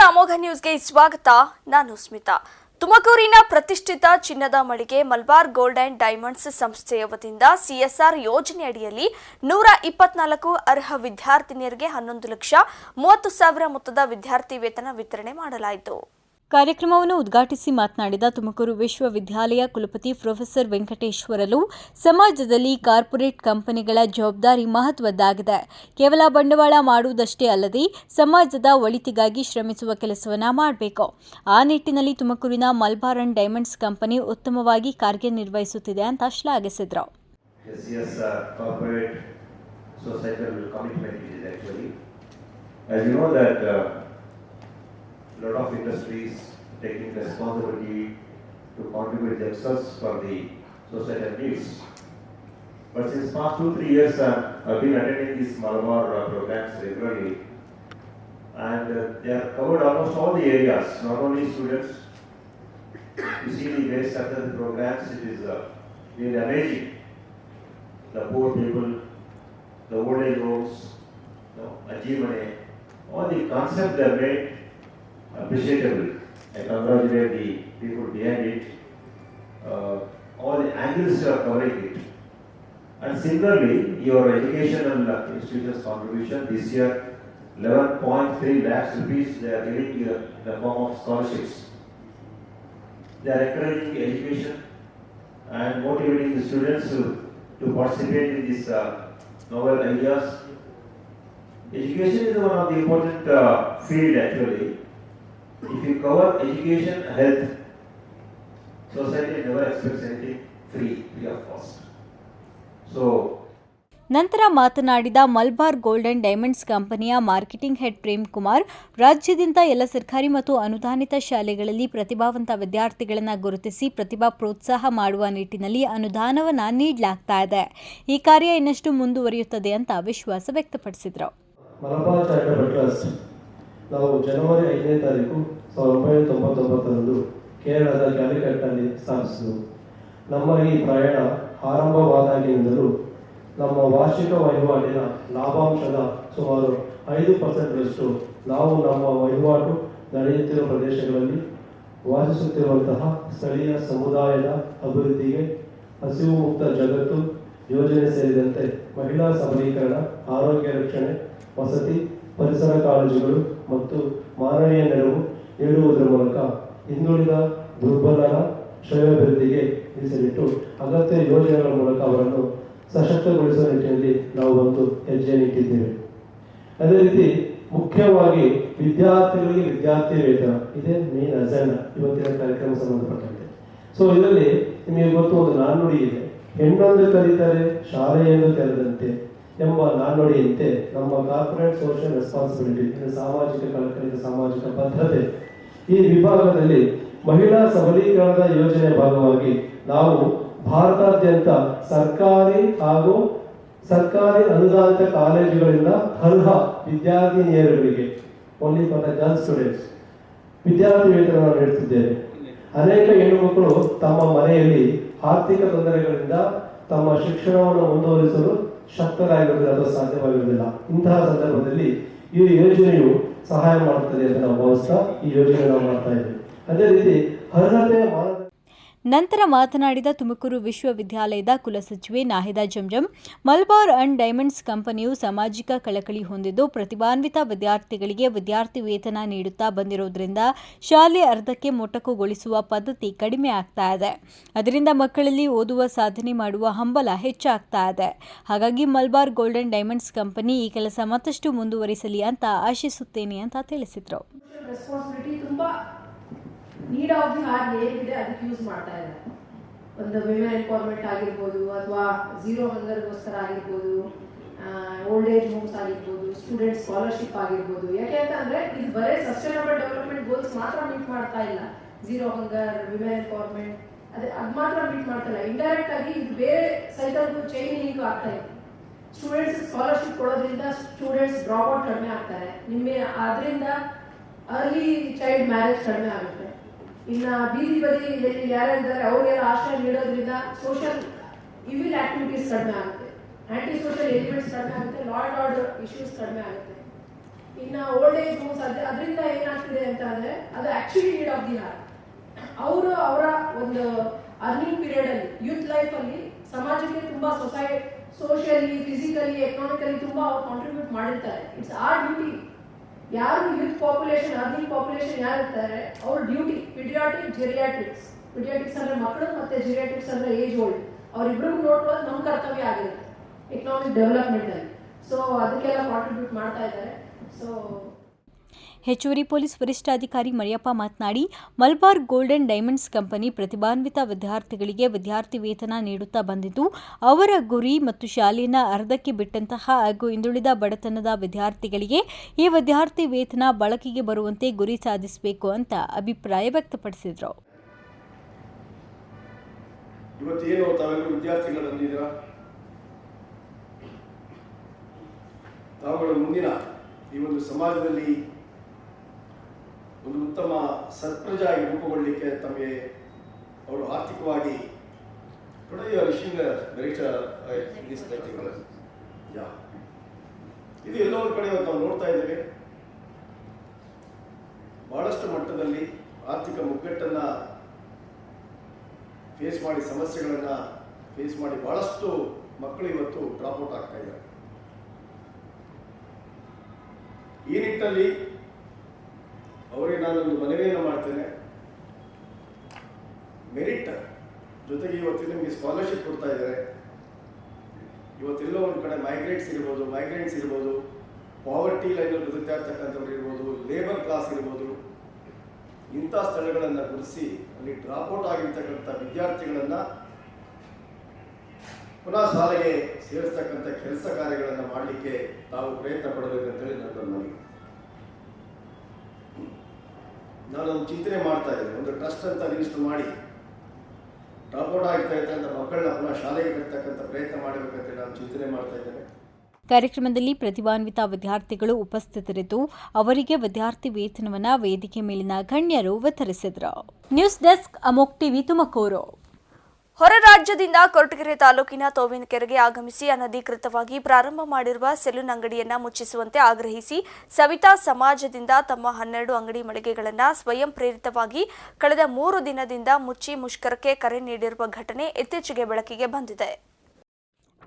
ಅಮೋಘ ನ್ಯೂಸ್ಗೆ ಸ್ವಾಗತ. ನಾನು ಸ್ಮಿತಾ. ತುಮಕೂರಿನ ಪ್ರತಿಷ್ಠಿತ ಚಿನ್ನದ ಮಳಿಗೆ ಮಲಬಾರ್ ಗೋಲ್ಡ್ ಅಂಡ್ ಡೈಮಂಡ್ಸ್ ಸಂಸ್ಥೆಯ ವತಿಯಿಂದ ಸಿಎಸ್ಆರ್ ಯೋಜನೆಯಡಿಯಲ್ಲಿ 124 ಅರ್ಹ ವಿದ್ಯಾರ್ಥಿನಿಯರಿಗೆ 11,30,000 ಮೊತ್ತದ ವಿದ್ಯಾರ್ಥಿ ವೇತನ ವಿತರಣೆ ಮಾಡಲಾಯಿತು. ಕಾರ್ಯಕ್ರಮವನ್ನು ಉದ್ಘಾಟಿಸಿ ಮಾತನಾಡಿದ ತುಮಕೂರು ವಿಶ್ವವಿದ್ಯಾಲಯ ಕುಲಪತಿ ಪ್ರೊಫೆಸರ್ ವೆಂಕಟೇಶ್ವರಲು, ಸಮಾಜದಲ್ಲಿ ಕಾರ್ಪೊರೇಟ್ ಕಂಪನಿಗಳ ಜವಾಬ್ದಾರಿ ಮಹತ್ವದ್ದಾಗಿದೆ. ಕೇವಲ ಬಂಡವಾಳ ಮಾಡುವುದಷ್ಟೇ ಅಲ್ಲದೆ ಸಮಾಜದ ಒಳಿತಿಗಾಗಿ ಶ್ರಮಿಸುವ ಕೆಲಸವನ್ನ ಮಾಡಬೇಕು. ಆ ನಿಟ್ಟಿನಲ್ಲಿ ತುಮಕೂರಿನ ಮಲಬಾರ್ ಅಂಡ್ ಡೈಮಂಡ್ಸ್ ಕಂಪನಿ ಉತ್ತಮವಾಗಿ ಕಾರ್ಯನಿರ್ವಹಿಸುತ್ತಿದೆ ಅಂತ ಶ್ಲಾಘಿಸಿದರು. A lot of industries taking responsibility to contribute themselves for the societal needs. But since past 2-3 years, I've been attending these Malabar programs regularly, and they have covered almost all the areas, not only students. You see the very structure of the programs, it is really amazing. The poor people, the old age homes, Ajivane, all the concepts they have made appreciable. I congratulate the people behind it. All the angles are covering it. And similarly, your educational institutions contribution this year, 11.3 lakhs rupees they are giving in the form of scholarships. They are encouraging education and motivating the students to participate in these novel ideas. Education is one of the important field actually. If you cover education, health, society never expects anything free of cost. So, ನಂತರ ಮಾತನಾಡಿದ Malabar gold and diamonds ಕಂಪನಿಯ marketing head Prem Kumar, ರಾಜ್ಯದಿಂದ ಎಲ್ಲ ಸರ್ಕಾರಿ ಮತ್ತು ಅನುದಾನಿತ ಶಾಲೆಗಳಲ್ಲಿ ಪ್ರತಿಭಾವಂತ ವಿದ್ಯಾರ್ಥಿಗಳನ್ನು ಗುರುತಿಸಿ ಪ್ರತಿಭಾ ಪ್ರೋತ್ಸಾಹ ಮಾಡುವ ನಿಟ್ಟಿನಲ್ಲಿ ಅನುದಾನವನ್ನು ನೀಡಲಾಗ್ತಾ ಇದೆ. ಈ ಕಾರ್ಯ ಇನ್ನಷ್ಟು ಮುಂದುವರಿಯುತ್ತದೆ ಅಂತ ವಿಶ್ವಾಸ ವ್ಯಕ್ತಪಡಿಸಿದರು. ನಾವು ಜನವರಿ 5ನೇ ತಾರೀಕು 1999ರಂದು ಕೇರಳದ ಕ್ಯಾಲಿಕಟ್ನಲ್ಲಿ ಸ್ಥಾಪಿಸಿದೆವು. ನಮ್ಮ ಈ ಪ್ರಯಾಣ ಆರಂಭವಾದಾಗಿನಿಂದಲೂ ನಮ್ಮ ವಾರ್ಷಿಕ ವಹಿವಾಟಿನ ಲಾಭಾಂಶದ ಸುಮಾರು 5% ನಾವು ನಮ್ಮ ವಹಿವಾಟು ನಡೆಯುತ್ತಿರುವ ಪ್ರದೇಶಗಳಲ್ಲಿ ವಾಸಿಸುತ್ತಿರುವಂತಹ ಸ್ಥಳೀಯ ಸಮುದಾಯದ ಅಭಿವೃದ್ಧಿಗೆ, ಹಸಿವು ಮುಕ್ತ ಜಗತ್ತು ಯೋಜನೆ ಸೇರಿದಂತೆ ಮಹಿಳಾ ಸಬಲೀಕರಣ, ಆರೋಗ್ಯ ರಕ್ಷಣೆ, ವಸತಿ, ಪರಿಸರ ಕಾಳಜಿಗಳು ಮತ್ತು ಮಾನವೀಯ ನೆರವು ನೀಡುವುದರ ಮೂಲಕ ಹಿಂದುಳಿದ ದುರ್ಬಲರ ಶ್ರೇಯೋಭಿವೃದ್ಧಿಗೆ ಮೀಸಲಿಟ್ಟು ಅಗತ್ಯ ಯೋಜನೆಗಳ ಮೂಲಕ ಅವರನ್ನು ಸಶಕ್ತಗೊಳಿಸುವ ನಿಟ್ಟಿನಲ್ಲಿ ನಾವು ಒಂದು ಹೆಜ್ಜೆ ಇಟ್ಟಿದ್ದೇವೆ. ಅದೇ ರೀತಿ ಮುಖ್ಯವಾಗಿ ವಿದ್ಯಾರ್ಥಿಗಳಿಗೆ ವಿದ್ಯಾರ್ಥಿ ವೇತನ ಇದೇ ಮೇನ್ ಅಜೆಂಡಾ ಇವತ್ತಿನ ಕಾರ್ಯಕ್ರಮ ಸಂಬಂಧಪಟ್ಟಂತೆ. ಸೊ ಇದರಲ್ಲಿ ನಿಮಗೆ ಗೊತ್ತು, ಒಂದು ನಾಣ್ಣುಡಿ ಇದೆ, ಹೆಣ್ಣೊಂದು ಕಲಿತರೆ ಶಾಲೆಯೊಂದು ತೆರೆದಂತೆ ಎಂಬ ನಾಣ್ಣುಡಿಯಂತೆ ನಮ್ಮ ಕಾರ್ಪೊರೇಟ್ ಸೋಷಿಯಲ್ ರೆಸ್ಪಾನ್ಸಿಬಿಲಿಟಿ, ಸಾಮಾಜಿಕ ಕಳಕಳಿಯ ಸಾಮಾಜಿಕ ಬದ್ಧತೆ ಈ ವಿಭಾಗದಲ್ಲಿ ಮಹಿಳಾ ಸಬಲೀಕರಣದ ಯೋಜನೆ ಭಾಗವಾಗಿ ನಾವು ಭಾರತಾದ್ಯಂತ ಸರ್ಕಾರಿ ಹಾಗೂ ಸರ್ಕಾರಿ ಅನುದಾನಿತ ಕಾಲೇಜುಗಳಿಂದ ಅರ್ಹ ವಿದ್ಯಾರ್ಥಿನಿಯರುಗಳಿಗೆ only for the girl students ವಿದ್ಯಾರ್ಥಿ ವೇತನ ನೀಡುತ್ತಿದ್ದೇವೆ. ಅನೇಕ ಹೆಣ್ಣು ಮಕ್ಕಳು ತಮ್ಮ ಮನೆಯಲ್ಲಿ ಆರ್ಥಿಕ ತೊಂದರೆಗಳಿಂದ ತಮ್ಮ ಶಿಕ್ಷಣವನ್ನು ಮುಂದುವರಿಸಲು ಶಕ್ತರಾಗಿರುವುದಿಲ್ಲ ಅಥವಾ ಸಾಧ್ಯವಾಗಿರುವುದಿಲ್ಲ. ಇಂತಹ ಸಂದರ್ಭದಲ್ಲಿ ಈ ಯೋಜನೆಯು ಸಹಾಯ ಮಾಡುತ್ತದೆ ಅಂತ ನಾವು ಭಾವಿಸ್ತಾ ಈ ಯೋಜನೆ ನಾವು ಮಾಡ್ತಾ ಇದ್ದೀವಿ. ಅದೇ ರೀತಿ ಅರ್ಹತೆ ನಂತರ ಮಾತನಾಡಿದ ತುಮಕೂರು ವಿಶ್ವವಿದ್ಯಾಲಯದ ಕುಲಸಚಿವೆ ನಾಹಿದಾ ಜಂಜಂ, ಮಲಬಾರ್ ಅಂಡ್ ಡೈಮಂಡ್ಸ್ ಕಂಪನಿಯು ಸಾಮಾಜಿಕ ಕಳಕಳಿ ಹೊಂದಿದ್ದು ಪ್ರತಿಭಾನ್ವಿತ ವಿದ್ಯಾರ್ಥಿಗಳಿಗೆ ವಿದ್ಯಾರ್ಥಿ ವೇತನ ನೀಡುತ್ತಾ ಬಂದಿರುವುದರಿಂದ ಶಾಲೆ ಅರ್ಧಕ್ಕೆ ಮೊಟಕುಗೊಳಿಸುವ ಪದ್ಧತಿ ಕಡಿಮೆ ಆಗ್ತಾ ಇದೆ. ಅದರಿಂದ ಮಕ್ಕಳಲ್ಲಿ ಓದುವ ಸಾಧನೆ ಮಾಡುವ ಹಂಬಲ ಹೆಚ್ಚಾಗ್ತಾ ಇದೆ. ಹಾಗಾಗಿ Malabar gold and diamonds company ಈ ಕೆಲಸ ಮತ್ತಷ್ಟು ಮುಂದುವರಿಸಲಿ ಅಂತ ಆಶಿಸುತ್ತೇನೆ ಅಂತ ತಿಳಿಸಿದರು. ನೀಡ್ ಆಫ್ ದಿ ಹಾರ್ ಏನಿದೆ ಅದಕ್ಕೆ ಯೂಸ್ ಮಾಡ್ತಾ ಇದ್ದಾರೆ. ಒಂದು ವಿಮೆನ್ ಎಂಪವರ್ಮೆಂಟ್ ಆಗಿರ್ಬೋದು, ಅಥವಾ ಝೀರೋ ಹಂಗರ್ಗೋಸ್ಕರ ಆಗಿರ್ಬೋದು, ಓಲ್ಡ್ ಏಜ್ ಹೋಮ್ಸ್ ಆಗಿರ್ಬೋದು, ಸ್ಟೂಡೆಂಟ್ ಸ್ಕಾಲರ್ಶಿಪ್ ಆಗಿರ್ಬೋದು. ಯಾಕೆ ಅಂತಂದ್ರೆ ಇದು ಬರೀ ಸಸ್ಟೈನಬಲ್ ಡೆವಲಪ್ಮೆಂಟ್ ಗೋಲ್ಸ್ ಮಾತ್ರ ಮೀಟ್ ಮಾಡ್ತಾ ಇಲ್ಲ. ಝೀರೋ ಹಂಗರ್, ವಿಮೆನ್ ಎಂಪವರ್ಮೆಂಟ್ ಅದು ಮಾತ್ರ ಮೀಟ್ ಮಾಡ್ತಾ ಇಲ್ಲ. ಇಂಡೈರೆಕ್ಟ್ ಆಗಿ ಇದು ಬೇರೆ ಸೈಕಲ್ಗೂ ಚೈನ್ ಲಿಂಕ್ ಆಗ್ತಾ ಇದೆ. ಸ್ಟೂಡೆಂಟ್ಸ್ ಸ್ಕಾಲರ್ಶಿಪ್ ಕೊಡೋದ್ರಿಂದ ಸ್ಟೂಡೆಂಟ್ಸ್ ಡ್ರಾಪ್ ಔಟ್ ಕಡಿಮೆ ಆಗ್ತಾರೆ. ಅದರಿಂದ ಅರ್ಲಿ ಚೈಲ್ಡ್ ಮ್ಯಾರೇಜ್ ಕಡಿಮೆ ಆಗುತ್ತೆ. ಇನ್ನು ಬೀದಿ ಬದಿ ಯಾರಿದ್ದಾರೆ ಅವ್ರಿಗೆಲ್ಲ ಆಶ್ರಯ ನೀಡೋದ್ರಿಂದ ಸೋಷಿಯಲ್ ಇವಿಲ್ ಆಕ್ಟಿವಿಟೀಸ್ ಕಡಿಮೆ ಆಗುತ್ತೆ, ಆಂಟಿ ಸೋಷಿಯಲ್ ಎಲಿಮೆಂಟ್ಸ್ ಕಡಿಮೆ ಆಗುತ್ತೆ, ಲಾ ಅಂಡ್ ಆರ್ಡರ್ ಇಶ್ಯೂಸ್ ಕಡಿಮೆ ಆಗುತ್ತೆ. ಇನ್ನು ಓಲ್ಡ್ ಏಜ್ ಹೋಮ್ಸ್ ಅದರಿಂದ ಏನಾಗ್ತಿದೆ ಅಂತ ಅಂದ್ರೆ ಅದು ಆಕ್ಚುಲಿ ನೀಡ್ ಆಫ್ ದಿ ಹಾರ್. ಅವರು ಅವರ ಒಂದು ಅರ್ನಿಂಗ್ ಪೀರಿಯಡ್ ಅಲ್ಲಿ ಯೂತ್ ಲೈಫ್ ಅಲ್ಲಿ ಸಮಾಜಕ್ಕೆ ತುಂಬಾ ಸೋಷಿಯಲಿ, ಫಿಸಿಕಲಿ, ಎಕನಾಮಿಕಲಿ ತುಂಬಾ ಅವ್ರು ಕಾಂಟ್ರಿಬ್ಯೂಟ್ ಮಾಡಿರ್ತಾರೆ. It's our duty. ಯಾರು ಯೂತ್ ಪಾಪ್ಯುಲೇಷನ್, ಅರ್ನಿಂಗ್ ಪಾಪ್ಯುಲೇಷನ್ ಯಾರು ಇರ್ತಾರೆ ಅವ್ರ ಡ್ಯೂಟಿ ಜೆರಿಯಾಟ್ರಿಕ್ಸ್ ಅಂದ್ರೆ ಮಕ್ಕಳು, ಮತ್ತೆ ಜೆರಿಯಾಟ್ರಿಕ್ಸ್ ಅಂದ್ರೆ ಏಜ್ ಓಲ್ಡ್, ಅವರಿಬ್ಬರಿಗೂ ನೋಡ್ಕೊಳ್ಳೋದು ನಮ್ಮ ಕರ್ತವ್ಯ ಆಗಿರುತ್ತೆ ಎಕನಾಮಿಕ್ ಡೆವಲಪ್ಮೆಂಟ್ ಅಲ್ಲಿ. ಸೊ ಅದಕ್ಕೆಲ್ಲ ಕಾಂಟ್ರಿಬ್ಯೂಟ್ ಮಾಡ್ತಾ ಇದ್ದಾರೆ. ಸೊ ಹೆಚ್ಚುವರಿ ಪೊಲೀಸ್ ವರಿಷ್ಠಾಧಿಕಾರಿ ಮರಿಯಪ್ಪ ಮಾತನಾಡಿ, ಮಲಬಾರ್ ಗೋಲ್ಡನ್ ಡೈಮಂಡ್ಸ್ ಕಂಪನಿ ಪ್ರತಿಭಾನ್ವಿತ ವಿದ್ಯಾರ್ಥಿಗಳಿಗೆ ವಿದ್ಯಾರ್ಥಿ ವೇತನ ನೀಡುತ್ತಾ ಬಂದಿದ್ದು, ಅವರ ಗುರಿ ಮತ್ತು ಶಾಲೆಯನ್ನು ಅರ್ಧಕ್ಕೆ ಬಿಟ್ಟಂತಹ ಹಾಗೂ ಹಿಂದುಳಿದ ಬಡತನದ ವಿದ್ಯಾರ್ಥಿಗಳಿಗೆ ಈ ವಿದ್ಯಾರ್ಥಿ ವೇತನ ಬಳಕೆಗೆ ಬರುವಂತೆ ಗುರಿ ಸಾಧಿಸಬೇಕು ಅಂತ ಅಭಿಪ್ರಾಯ ವ್ಯಕ್ತಪಡಿಸಿದರು. ಇವತ್ತೇನು ತಾವೆಲ್ಲರೂ ವಿದ್ಯಾರ್ಥಿಗಳು ಬಂದಿದ್ದೀರಾ, ತಾವುಗಳ ಮುಂದಿನ ಈ ಒಂದು ಸಮಾಜದಲ್ಲಿ ಒಂದು ಉತ್ತಮ ಸತ್ಪ್ರಜೆಯಾಗಿ ರೂಪುಗೊಳ್ಳಲಿಕ್ಕೆ ತಮಗೆ ಅವರು ಆರ್ಥಿಕವಾಗಿ ಇದು ಎಲ್ಲೋ ಒಂದು ಕಡೆ ನಾವು ನೋಡ್ತಾ ಇದ್ದೇವೆ. ಬಹಳಷ್ಟು ಮಟ್ಟದಲ್ಲಿ ಆರ್ಥಿಕ ಮುಗ್ಗಟ್ಟನ್ನ ಫೇಸ್ ಮಾಡಿ, ಸಮಸ್ಯೆಗಳನ್ನ ಫೇಸ್ ಮಾಡಿ ಬಹಳಷ್ಟು ಮಕ್ಕಳು ಇವತ್ತು ಡ್ರಾಪ್ ಔಟ್ ಆಗ್ತಾ ಇದ್ದಾರೆ. ಈ ನಿಟ್ಟಿನಲ್ಲಿ ಅವರಿಗೆ ನಾನೊಂದು ಮನವಿಯನ್ನು ಮಾಡ್ತೇನೆ. ಮೆರಿಟ್ ಜೊತೆಗೆ ಇವತ್ತು ನಿಮಗೆ ಸ್ಕಾಲರ್ಶಿಪ್ ಕೊಡ್ತಾ ಇದ್ದಾರೆ. ಇವತ್ತೆಲ್ಲೋ ಒಂದು ಕಡೆ ಮೈಗ್ರೆಂಟ್ಸ್ ಇರ್ಬೋದು, ಪಾವರ್ಟಿ ಲೈನಲ್ಲಿ ಬದುಕ್ತಾ ಇರ್ತಕ್ಕಂಥವ್ರು ಇರ್ಬೋದು, ಲೇಬರ್ ಕ್ಲಾಸ್ ಇರ್ಬೋದು, ಇಂಥ ಸ್ಥಳಗಳನ್ನು ಗುರುತಿಸಿ ಅಲ್ಲಿ ಡ್ರಾಪ್ ಔಟ್ ಆಗಿರ್ತಕ್ಕಂಥ ವಿದ್ಯಾರ್ಥಿಗಳನ್ನ ಪುನಃ ಶಾಲೆಗೆ ಸೇರಿಸ್ತಕ್ಕಂಥ ಕೆಲಸ ಕಾರ್ಯಗಳನ್ನು ಮಾಡಲಿಕ್ಕೆ ತಾವು ಪ್ರಯತ್ನ ಪಡಬೇಕಂತೇಳಿ ನನ್ನ ಮನವಿ. ನಾನೊಂದು ಚಿಂತನೆ ಮಾಡ್ತಾ ಇದ್ದೇನೆ, ಒಂದು ಟ್ರಸ್ಟ್ ಅಂತ ರಿಜಿಸ್ಟರ್ ಮಾಡಿ ಡ್ರಾಪ್ ಔಟ್ ಆಗ್ತಾ ಇರ್ತಕ್ಕಂಥ ಮಕ್ಕಳನ್ನ ಪುನಃ ಶಾಲೆಗೆ ಬರ್ತಕ್ಕಂಥ ಪ್ರಯತ್ನ ಮಾಡಬೇಕಂತ ನಾನು ಚಿಂತನೆ ಮಾಡ್ತಾ ಇದ್ದೇನೆ. ಕಾರ್ಯಕ್ರಮದಲ್ಲಿ ಪ್ರತಿಭಾನ್ವಿತ ವಿದ್ಯಾರ್ಥಿಗಳು ಉಪಸ್ಥಿತರಿದ್ದು, ಅವರಿಗೆ ವಿದ್ಯಾರ್ಥಿ ವೇತನವನ್ನು ವೇದಿಕೆ ಮೇಲಿನ ಗಣ್ಯರು ವಿತರಿಸಿದರು. ನ್ಯೂಸ್ ಡೆಸ್ಕ್, ಅಮೋಕ್ ಟಿವಿ, ತುಮಕೂರು. ಹೊರ ರಾಜ್ಯದಿಂದ ಕೊರಟಗೆರೆ ತಾಲೂಕಿನ ತೋವಿನಕೆರೆಗೆ ಆಗಮಿಸಿ ಅನಧಿಕೃತವಾಗಿ ಪ್ರಾರಂಭ ಮಾಡಿರುವ ಸೆಲೂನ್ ಅಂಗಡಿಯನ್ನ ಮುಚ್ಚಿಸುವಂತೆ ಆಗ್ರಹಿಸಿ ಸವಿತಾ ಸಮಾಜದಿಂದ ತಮ್ಮ 12 ಅಂಗಡಿ ಮಳಿಗೆಗಳನ್ನು ಸ್ವಯಂ ಪ್ರೇರಿತವಾಗಿ ಕಳೆದ 3 ದಿನದಿಂದ ಮುಚ್ಚಿ ಮುಷ್ಕರಕ್ಕೆ ಕರೆ ನೀಡಿರುವ ಘಟನೆ ಇತ್ತೀಚೆಗೆ ಬೆಳಕಿಗೆ ಬಂದಿದೆ.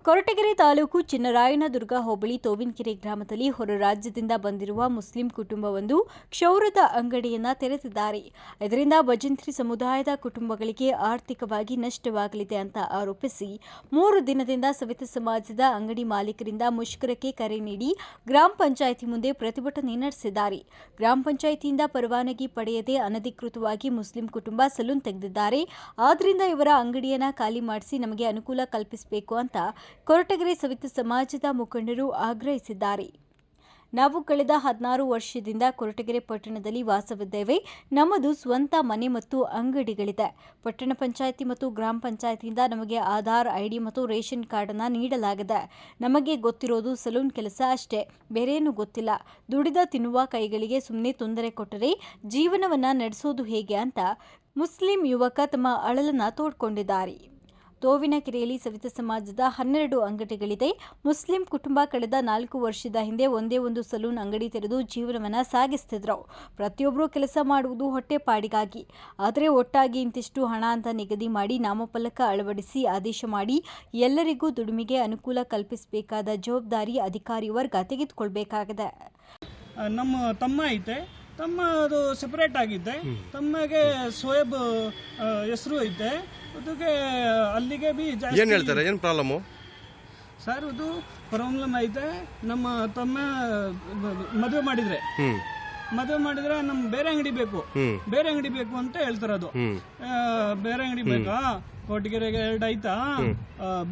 ಕೊರಟಗೆರೆ ತಾಲೂಕು ಚಿನ್ನರಾಯನದುರ್ಗ ಹೋಬಳಿ ತೋವಿನಕೆರೆ ಗ್ರಾಮದಲ್ಲಿ ಹೊರ ರಾಜ್ಯದಿಂದ ಬಂದಿರುವ ಮುಸ್ಲಿಂ ಕುಟುಂಬವೊಂದು ಕ್ಷೌರದ ಅಂಗಡಿಯನ್ನ ತೆರೆದಿದ್ದಾರೆ. ಇದರಿಂದ ಭಜಂತ್ರಿ ಸಮುದಾಯದ ಕುಟುಂಬಗಳಿಗೆ ಆರ್ಥಿಕವಾಗಿ ನಷ್ಟವಾಗಲಿದೆ ಅಂತ ಆರೋಪಿಸಿ 3 ದಿನದಿಂದ ಸವಿತಾ ಸಮಾಜದ ಅಂಗಡಿ ಮಾಲೀಕರಿಂದ ಮುಷ್ಕರಕ್ಕೆ ಕರೆ ನೀಡಿ ಗ್ರಾಮ ಪಂಚಾಯಿತಿ ಮುಂದೆ ಪ್ರತಿಭಟನೆ ನಡೆಸಿದ್ದಾರೆ. ಗ್ರಾಮ ಪಂಚಾಯಿತಿಯಿಂದ ಪರವಾನಗಿ ಪಡೆಯದೆ ಅನಧಿಕೃತವಾಗಿ ಮುಸ್ಲಿಂ ಕುಟುಂಬ ಸಲೂನ್ ತೆಗೆದಿದ್ದಾರೆ. ಆದ್ರಿಂದ ಇವರ ಅಂಗಡಿಯನ್ನ ಖಾಲಿ ಮಾಡಿಸಿ ನಮಗೆ ಅನುಕೂಲ ಕಲ್ಪಿಸಬೇಕು ಅಂತ ಕೊರಟಗೆರೆ ಸವಿತಾ ಸಮಾಜದ ಮುಖಂಡರು ಆಗ್ರಹಿಸಿದ್ದಾರೆ. ನಾವು ಕಳೆದ 16 ವರ್ಷದಿಂದ ಕೊರಟಗೆರೆ ಪಟ್ಟಣದಲ್ಲಿ ವಾಸವಿದ್ದೇವೆ. ನಮ್ಮದು ಸ್ವಂತ ಮನೆ ಮತ್ತು ಅಂಗಡಿಗಳಿದೆ. ಪಟ್ಟಣ ಪಂಚಾಯಿತಿ ಮತ್ತು ಗ್ರಾಮ ಪಂಚಾಯಿತಿಯಿಂದ ನಮಗೆ ಆಧಾರ್, ಐಡಿ ಮತ್ತು ರೇಷನ್ ಕಾರ್ಡ್ ಅನ್ನು ನೀಡಲಾಗಿದೆ. ನಮಗೆ ಗೊತ್ತಿರೋದು ಸಲೂನ್ ಕೆಲಸ ಅಷ್ಟೇ, ಬೇರೇನೂ ಗೊತ್ತಿಲ್ಲ. ದುಡಿದ ತಿನ್ನುವ ಕೈಗಳಿಗೆ ಸುಮ್ಮನೆ ತೊಂದರೆ ಕೊಟ್ಟರೆ ಜೀವನವನ್ನು ನಡೆಸೋದು ಹೇಗೆ ಅಂತ ಮುಸ್ಲಿಂ ಯುವಕ ತಮ್ಮ ಅಳಲನ್ನು ತೋಡ್ಕೊಂಡಿದ್ದಾರೆ. ತೋವಿನಕೆರೆಯಲ್ಲಿ ಸವಿತಾ ಸಮಾಜದ 12 ಅಂಗಡಿಗಳಿದೆ. ಮುಸ್ಲಿಂ ಕುಟುಂಬ ಕಳೆದ 4 ವರ್ಷದ ಹಿಂದೆ ಒಂದೇ ಒಂದು ಸಲೂನ್ ಅಂಗಡಿ ತೆರೆದು ಜೀವನವನ್ನು ಸಾಗಿಸ್ತಿದ್ರು. ಪ್ರತಿಯೊಬ್ಬರು ಕೆಲಸ ಮಾಡುವುದು ಹೊಟ್ಟೆಪಾಡಿಗಾಗಿ. ಆದರೆ ಒಟ್ಟಾಗಿ ಇಂತಿಷ್ಟು ಹಣ ಅಂತ ನಿಗದಿ ಮಾಡಿ ನಾಮಫಲಕ ಅಳವಡಿಸಿ ಆದೇಶ ಮಾಡಿ ಎಲ್ಲರಿಗೂ ದುಡಿಮೆಗೆ ಅನುಕೂಲ ಕಲ್ಪಿಸಬೇಕಾದ ಜವಾಬ್ದಾರಿ ಅಧಿಕಾರಿ ವರ್ಗ ತೆಗೆದುಕೊಳ್ಬೇಕಾಗಿದೆ. ನಮ್ಮ ತಮ್ಮ ಐತೆ, ತಮ್ಮ ಅದು ಸೆಪರೇಟ್ ಆಗಿದ್ದೆ. ತಮ್ಮಗೆ ಸೋಯಬ್ ಹೆಸರು ಐತೆ. ಅದಕ್ಕೆ ಅಲ್ಲಿಗೆ ಬಿ ಜಾಸ್ತಿ ಏನು ಹೇಳ್ತಾರೆ, ಏನು ಪ್ರಾಬ್ಲಮ್ಮು ಸರ್? ಅದು ಪ್ರಾಬ್ಲಮ್ ಐತೆ. ನಮ್ಮ ತಮ್ಮ ಮದುವೆ ಮಾಡಿದ್ರೆ ನಮ್ ಬೇರೆ ಅಂಗಡಿ ಬೇಕು ಅಂತ ಹೇಳ್ತಾರೆ. ಅದು ಬೇರೆ ಅಂಗಡಿ ಬೇಕಾ, ಕೊಟ್ಟಿಗೆರೆಗೆ 2 ಐತಾ,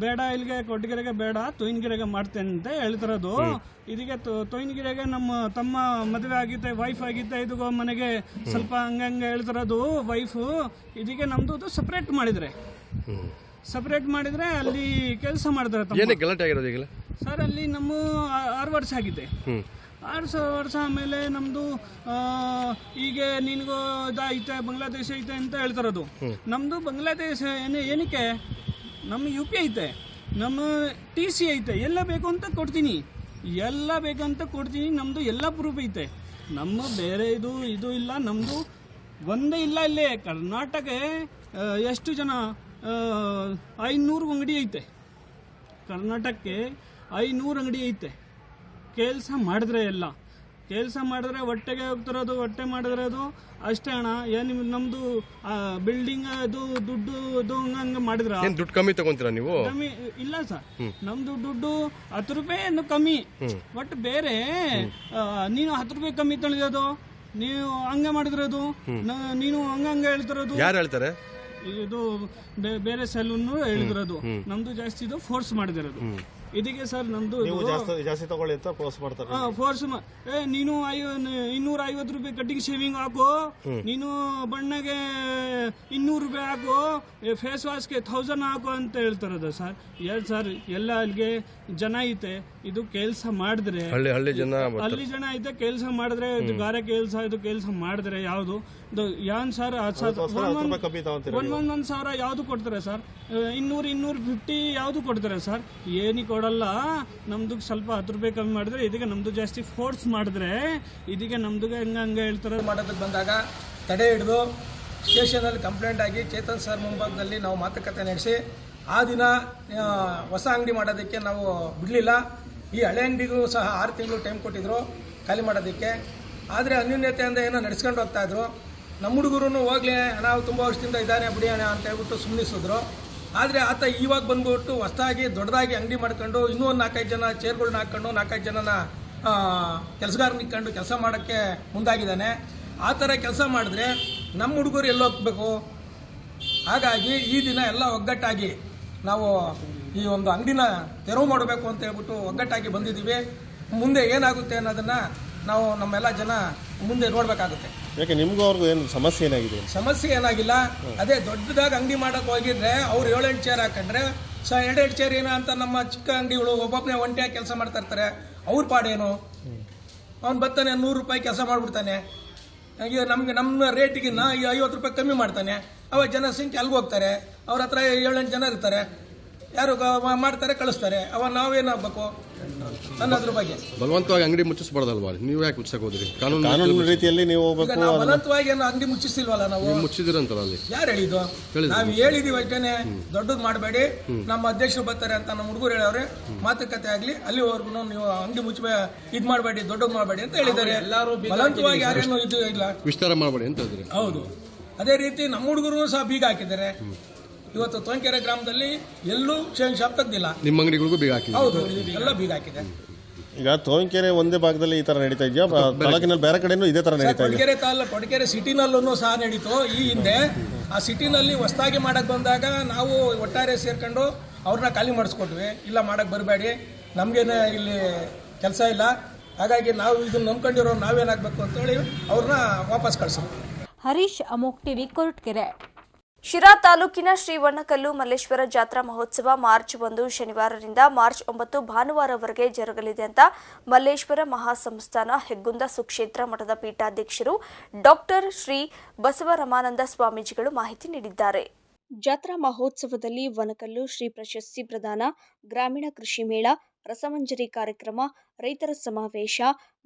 ಬೇಡ ಇಲ್ಲಿಗೆ ಕೊಟ್ಟಿಗೆರೆಗೆ ಬೇಡ, ತೊಯಿನಗೆರೆಗೆ ಮಾಡ್ತೇನೆ ಅಂತ ಹೇಳ್ತಾರದು. ಇದಕ್ಕೆ ತೊಯಿನಗೆರೆಗೆ ನಮ್ಮ ತಮ್ಮ ಮದುವೆ ಆಗಿತ್ತೆ, ವೈಫ್ ಆಗಿತ್ತೆ, ಇದು ಮನೆಗೆ ಸ್ವಲ್ಪ ಹಂಗಂಗೆ ಹೇಳ್ತಾರದು ವೈಫು. ಇದಕ್ಕೆ ನಮ್ದು ಸಪ್ರೇಟ್ ಮಾಡಿದ್ರೆ ಅಲ್ಲಿ ಕೆಲಸ ಮಾಡ್ತಾರೆ. ಗಲಾಟೆ ಆಗಿರೋದು ಈಗ ಸರ್ ಅಲ್ಲಿ ನಮ್ಮ 6 ವರ್ಷ ಆಗಿದೆ. 6 ವರ್ಷ ಆಮೇಲೆ ನಮ್ದು ಈಗ ನಿನಗೂ ಇದೈತೆ, ಬಾಂಗ್ಲಾದೇಶ ಐತೆ ಅಂತ ಹೇಳ್ತಾರದು. ನಮ್ದು ಬಾಂಗ್ಲಾದೇಶ ಏನಕ್ಕೆ, ನಮ್ಮ UP ಐತೆ, ನಮ್ಮ TC ಐತೆ, ಎಲ್ಲ ಬೇಕು ಅಂತ ಕೊಡ್ತೀನಿ. ಎಲ್ಲ ಬೇಕಂತ ಕೊಡ್ತೀನಿ. ನಮ್ಮದು ಎಲ್ಲ ಪ್ರೂಫ್ ಐತೆ. ನಮ್ಮ ಬೇರೆ ಇದು ಇಲ್ಲ, ನಮ್ಮದು ಒಂದೇ ಇಲ್ಲ. ಇಲ್ಲೇ ಕರ್ನಾಟಕ ಎಷ್ಟು ಜನ 500 ಅಂಗಡಿ ಐತೆ. ಕರ್ನಾಟಕಕ್ಕೆ 500 ಅಂಗಡಿ ಐತೆ. ಕೆಲಸ ಮಾಡಿದ್ರೆ ಕೆಲಸ ಮಾಡಿದ್ರೆ ಹೊಟ್ಟೆಗೆ ಹೋಗ್ತಿರೋದು, ಹೊಟ್ಟೆ ಮಾಡಿದ್ರೆ ಅದು ಅಷ್ಟೇ ಅಣ್ಣ. ಏನು ನಮ್ಮದು ಬಿಲ್ಡಿಂಗ್ ಅದು ದುಡ್ಡು ಹಂಗೆ ಮಾಡಿದ್ರ ದುಡ್ಡು ಕಮ್ಮಿ ತಗೊಂತೀರಾ ನೀವು? ಕಮ್ಮಿ ಇಲ್ಲ ಸರ್, ನಮ್ದು ದುಡ್ಡು 10 ರೂಪಾಯಿ ಕಮ್ಮಿ. ಬಟ್ ಬೇರೆ ನೀನು 10 ರೂಪಾಯಿ ಕಮ್ಮಿ ತಳಿಯೋದು, ನೀವು ಹಂಗೆ ಮಾಡಿದ್ರದು, ನೀನು ಹಂಗೆ ಹೇಳ್ತಿರೋದು. ಯಾರು ಹೇಳ್ತಾರೆ? ಇದು ಬೇರೆ ಸೆಲೂನ್ ಹೇಳಿದಿರೋದು. ನಮ್ದು ಜಾಸ್ತಿ ಇದು ಫೋರ್ಸ್ ಮಾಡಿದಿರೋದು. ಇದಕ್ಕೆ ಸರ್ ನಮ್ದು ಜಾಸ್ತಿ ತಗೊಳ್ಳಿ ಅಂತ ಫೋರ್ಸ್ ಮಾಡ್ತಾರೆ. ಫೋರ್ಸ್ ನೀನು 250 ರೂಪಾಯಿ ಕಟ್ಟಿಂಗ್ ಶೇವಿಂಗ್ ಹಾಕು, ನೀನು ಬಣ್ಣಗೆ 200 ರೂಪಾಯಿ ಹಾಕು, ಫೇಸ್ ವಾಶ್ಗೆ 1000 ಹಾಕು ಅಂತ ಹೇಳ್ತಾರದ ಸರ್. ಸರ್ ಎಲ್ಲ ಅಲ್ಲಿಗೆ ಜನ ಐತೆ. ಇದು ಕೆಲಸ ಮಾಡಿದ್ರೆ ಹಳ್ಳಿ ಜನ ಐತೆ. ಕೆಲಸ ಮಾಡಿದ್ರೆ ಇದು ಗಾರೆ ಕೆಲಸ ಮಾಡಿದ್ರೆ ಯಾವುದು ಯಾನ್ ಸರ್ 1,000 ಯಾವ್ದು ಕೊಡ್ತಾರೆ ಸರ್? 200-250 ಯಾವ್ದು ಕೊಡ್ತಾರೆ ಸರ್? ಏನಿಗೆ ಕೊಡಲ್ಲ. ನಮ್ದು ಸ್ವಲ್ಪ 10 ರೂಪಾಯಿ ಕಮ್ಮಿ ಮಾಡಿದ್ರೆ ಇದಕ್ಕೆ ನಮ್ದು ಜಾಸ್ತಿ ಫೋರ್ಸ್ ಮಾಡಿದ್ರೆ ಇದಕ್ಕೆ ನಮ್ದು ಹಂಗೆ ಹೇಳ್ತಾರೆ. ಮಾಡೋದಕ್ಕೆ ಬಂದಾಗ ತಡೆ ಹಿಡಿದು ಸ್ಟೇಷನಲ್ಲಿ ಕಂಪ್ಲೇಂಟ್ ಆಗಿ ಚೇತನ್ ಸರ್ ಮುಂಭಾಗದಲ್ಲಿ ನಾವು ಮಾತುಕತೆ ನಡೆಸಿ ಆ ದಿನ ಹೊಸ ಅಂಗಡಿ ಮಾಡೋದಕ್ಕೆ ನಾವು ಬಿಡಲಿಲ್ಲ. ಈ ಹಳೆ ಅಂಗಡಿಗೂ ಸಹ 6 ತಿಂಗಳು ಟೈಮ್ ಕೊಟ್ಟಿದ್ರು ಖಾಲಿ ಮಾಡೋದಕ್ಕೆ. ಆದರೆ ಅನ್ಯೂನ್ಯತೆಯಿಂದ ಏನೋ ನಡೆಸ್ಕೊಂಡು ಹೋಗ್ತಾಯಿದ್ರು. ನಮ್ಮ ಹುಡುಗರು ಹೋಗ್ಲಿ ನಾವು ತುಂಬ ವರ್ಷದಿಂದ ಇದ್ದಾನೆ ಬಿಡಿ ಅಣ್ಣ ಅಂತ ಹೇಳ್ಬಿಟ್ಟು ಸುಮ್ಮನಿಸಿದ್ರು. ಆದರೆ ಆತ ಇವಾಗ ಬಂದ್ಬಿಟ್ಟು ಹೊಸದಾಗಿ ದೊಡ್ಡದಾಗಿ ಅಂಗಡಿ ಮಾಡ್ಕೊಂಡು ಇನ್ನೂ ಒಂದು 4-5 ಜನ ಚೇರ್ಗಳನ್ನ ಹಾಕ್ಕೊಂಡು 4-5 ಜನನ ಕೆಲಸಗಾರನ ಇಟ್ಕೊಂಡು ಕೆಲಸ ಮಾಡೋಕ್ಕೆ ಮುಂದಾಗಿದ್ದಾನೆ. ಆ ಥರ ಕೆಲಸ ಮಾಡಿದ್ರೆ ನಮ್ಮ ಹುಡುಗರು ಎಲ್ಲೋಗ್ಬೇಕು? ಹಾಗಾಗಿ ಈ ದಿನ ಎಲ್ಲ ಒಗ್ಗಟ್ಟಾಗಿ ನಾವು ಈ ಒಂದು ಅಂಗಡಿನ ತೆರವು ಮಾಡಬೇಕು ಅಂತ ಹೇಳ್ಬಿಟ್ಟು ಒಗ್ಗಟ್ಟಾಗಿ ಬಂದಿದ್ದೀವಿ. ಮುಂದೆ ಏನಾಗುತ್ತೆ ಅನ್ನೋದನ್ನು ನಾವು ನಮ್ಮೆಲ್ಲ ಜನ ಮುಂದೆ ನೋಡಬೇಕಾಗುತ್ತೆ. ಯಾಕೆ ನಿಮಗೂ ಅವ್ರಿಗೂ ಏನು ಸಮಸ್ಯೆ ಏನಾಗಿದೆ? ಸಮಸ್ಯೆ ಏನಾಗಿಲ್ಲ. ಅದೇ ದೊಡ್ಡದಾಗಿ ಅಂಗಡಿ ಮಾಡೋಕೆ ಹೋಗಿದ್ರೆ ಅವ್ರು 7-8 ಚೇರ್ ಹಾಕೊಂಡ್ರೆ 2-2 ಚೇರ್ ಏನೋ ಅಂತ ನಮ್ಮ ಚಿಕ್ಕ ಅಂಗಡಿಗಳು ಒಬ್ಬೊಬ್ಬನೇ ಒಂಟಿಯಾಗಿ ಕೆಲಸ ಮಾಡ್ತಾ ಇರ್ತಾರೆ. ಅವ್ರ ಪಾಡೇನು? ಅವ್ನು ಬರ್ತಾನೆ 100 ರೂಪಾಯಿ ಕೆಲಸ ಮಾಡಿಬಿಡ್ತಾನೆ. ಈಗ ನಮ್ಮ ರೇಟಿಗೆ 50 ರೂಪಾಯಿ ಕಮ್ಮಿ ಮಾಡ್ತಾನೆ. ಅವಾಗ ಜನಸಂಖ್ಯೆ ಅಲ್ಲಿಗೆ ಹೋಗ್ತಾರೆ. ಅವ್ರ ಹತ್ರ 7-8 ಜನ ಇರ್ತಾರೆ. ಯಾರು ಮಾಡ್ತಾರೆ, ಕಳಿಸ್ತಾರೆ. ಅವಾಗ ನಾವೇನಾಗಬೇಕು ಅನ್ನೋದ್ರ ಬಗ್ಗೆ ಬಲವಂತವಾಗಿ ಅಂಗಡಿ ಮುಚ್ಚಿಸಬಾರ್ದಲ್ವಾ? ನೀವು ಯಾಕೆ ಮುಚ್ಚಕ್ಕೆ ಹೋದ್ರಿ? ಕಾನೂನು ರೀತಿಯಲ್ಲಿ ನೀವು ಹೋಗ್ಬೇಕು. ನಾವು ಬಲವಂತವಾಗಿ ಏನು ಅಂಗಡಿ ಮುಚ್ಚಿಸಿಲ್ವಲ್ಲ. ನಾವು ಮುಚ್ಚಿದಿರಂತಲ್ಲ ಅಲ್ಲಿ. ಯಾರು ಹೇಳಿದ್ದು? ನಾವು ಹೇಳಿದೀವಿ ಅಷ್ಟೇನೆ, ದೊಡ್ಡದು ಮಾಡಬೇಡಿ, ನಮ್ಮ ಅಧ್ಯಕ್ಷರು ಬರ್ತಾರೆ ಅಂತ ನಮ್ಮ ಹುಡುಗರು ಹೇಳವ್ರೆ. ಮಾತುಕತೆ ಆಗಲಿ ಅಲ್ಲಿವರೆಗೂ ನೀವು ಅಂಗಡಿ ಇದು ಮಾಡಬೇಡಿ, ದೊಡ್ಡದು ಮಾಡಬೇಡಿ ಅಂತ ಹೇಳಿದ್ದಾರೆ. ಬಲವಂತವಾಗಿ ಯಾರೇನು ಇದು ಇಲ್ಲ, ವಿಸ್ತಾರ ಮಾಡಬೇಡಿ ಅಂತ ಹೇಳಿದ್ರೆ. ಹೌದು. ಅದೇ ರೀತಿ ನಮ್ಮ ಹುಡುಗರು ಸಹ ಬೀಗ ಹಾಕಿದ್ದಾರೆ. ಇವತ್ತು ತೋಂಕೆರೆ ಗ್ರಾಮದಲ್ಲಿ ಎಲ್ಲೂ ಚೇಂಜ್ ಶಾಪ್ ತೆಗ್ದಿಲ್ಲ. ನಿಮ್ಮ ಅಂಗಡಿಗಳಿಗೂ ಬೀಗ ಹಾಕಿದೆ? ಹೌದು, ಎಲ್ಲ ಬೀಗ ಹಾಕಿದೆ. ಈಗ ತೋಂಕೆರೆ ಒಂದೇ ಭಾಗದಲ್ಲಿ ಈ ತರ ನಡೀತಾ ಇದೆಯಾ? ತಾಲೂಕಿನಲ್ಲಿ ಬೇರೆ ಕಡೆನೂ ಇದೇ ತರ ನಡೀತಾ ಇದೆ? ಕೊಡಗೆರೆ ಸಿಟಿನಲ್ಲೂ ಸಹ ನಡೀತು ಈ ಹಿಂದೆ. ಆ ಸಿಟಿನಲ್ಲಿ ಹೊಸದಾಗಿ ಮಾಡಕ್ ಬಂದಾಗ ನಾವು ಒಟ್ಟಾರೆ ಸೇರ್ಕೊಂಡು ಅವ್ರನ್ನ ಖಾಲಿ ಮಾಡಿಸ್ಕೊಟ್ವಿ. ಇಲ್ಲ ಮಾಡಕ್ ಬರಬೇಡಿ, ನಮ್ಗೇನೆ ಇಲ್ಲಿ ಕೆಲಸ ಇಲ್ಲ, ಹಾಗಾಗಿ ನಾವು ಇದನ್ನ ನಂಬ್ಕೊಂಡಿರೋ ನಾವೇನಾಗಬೇಕು ಅಂತೇಳಿ ಅವ್ರನ್ನ ವಾಪಸ್ ಕಳಿಸೋದು. ಹರೀಶ್, ಅಮೋಕ್ ಟಿವಿ, ಕೊರಟಗೆರೆ. ಶಿರಾ ತಾಲೂಕಿನ ಶ್ರೀ ವಣ್ಣಕಲ್ಲು ಮಲ್ಲೇಶ್ವರ ಜಾತ್ರಾ ಮಹೋತ್ಸವ ಮಾರ್ಚ್ 1 ಶನಿವಾರದಿಂದ ಮಾರ್ಚ್ 9 ಭಾನುವಾರವರೆಗೆ ಜರುಗಲಿದೆ ಅಂತ ಮಲ್ಲೇಶ್ವರ ಮಹಾಸಂಸ್ಥಾನ ಹೆಗ್ಗುಂದ ಸುಕ್ಷೇತ್ರ ಮಠದ ಪೀಠಾಧ್ಯಕ್ಷರು ಡಾಕ್ಟರ್ ಶ್ರೀ ಬಸವರಮಾನಂದ ಸ್ವಾಮೀಜಿಗಳು ಮಾಹಿತಿ ನೀಡಿದ್ದಾರೆ. ಜಾತ್ರಾ ಮಹೋತ್ಸವದಲ್ಲಿ ವನಕಲ್ಲು ಶ್ರೀ ಪ್ರಶಸ್ತಿ ಪ್ರದಾನ, ಗ್ರಾಮೀಣ ಕೃಷಿ ಮೇಳ, ರಸಮಂಜರಿ ಕಾರ್ಯಕ್ರಮ, ರೈತರ ಸಮಾವೇಶ,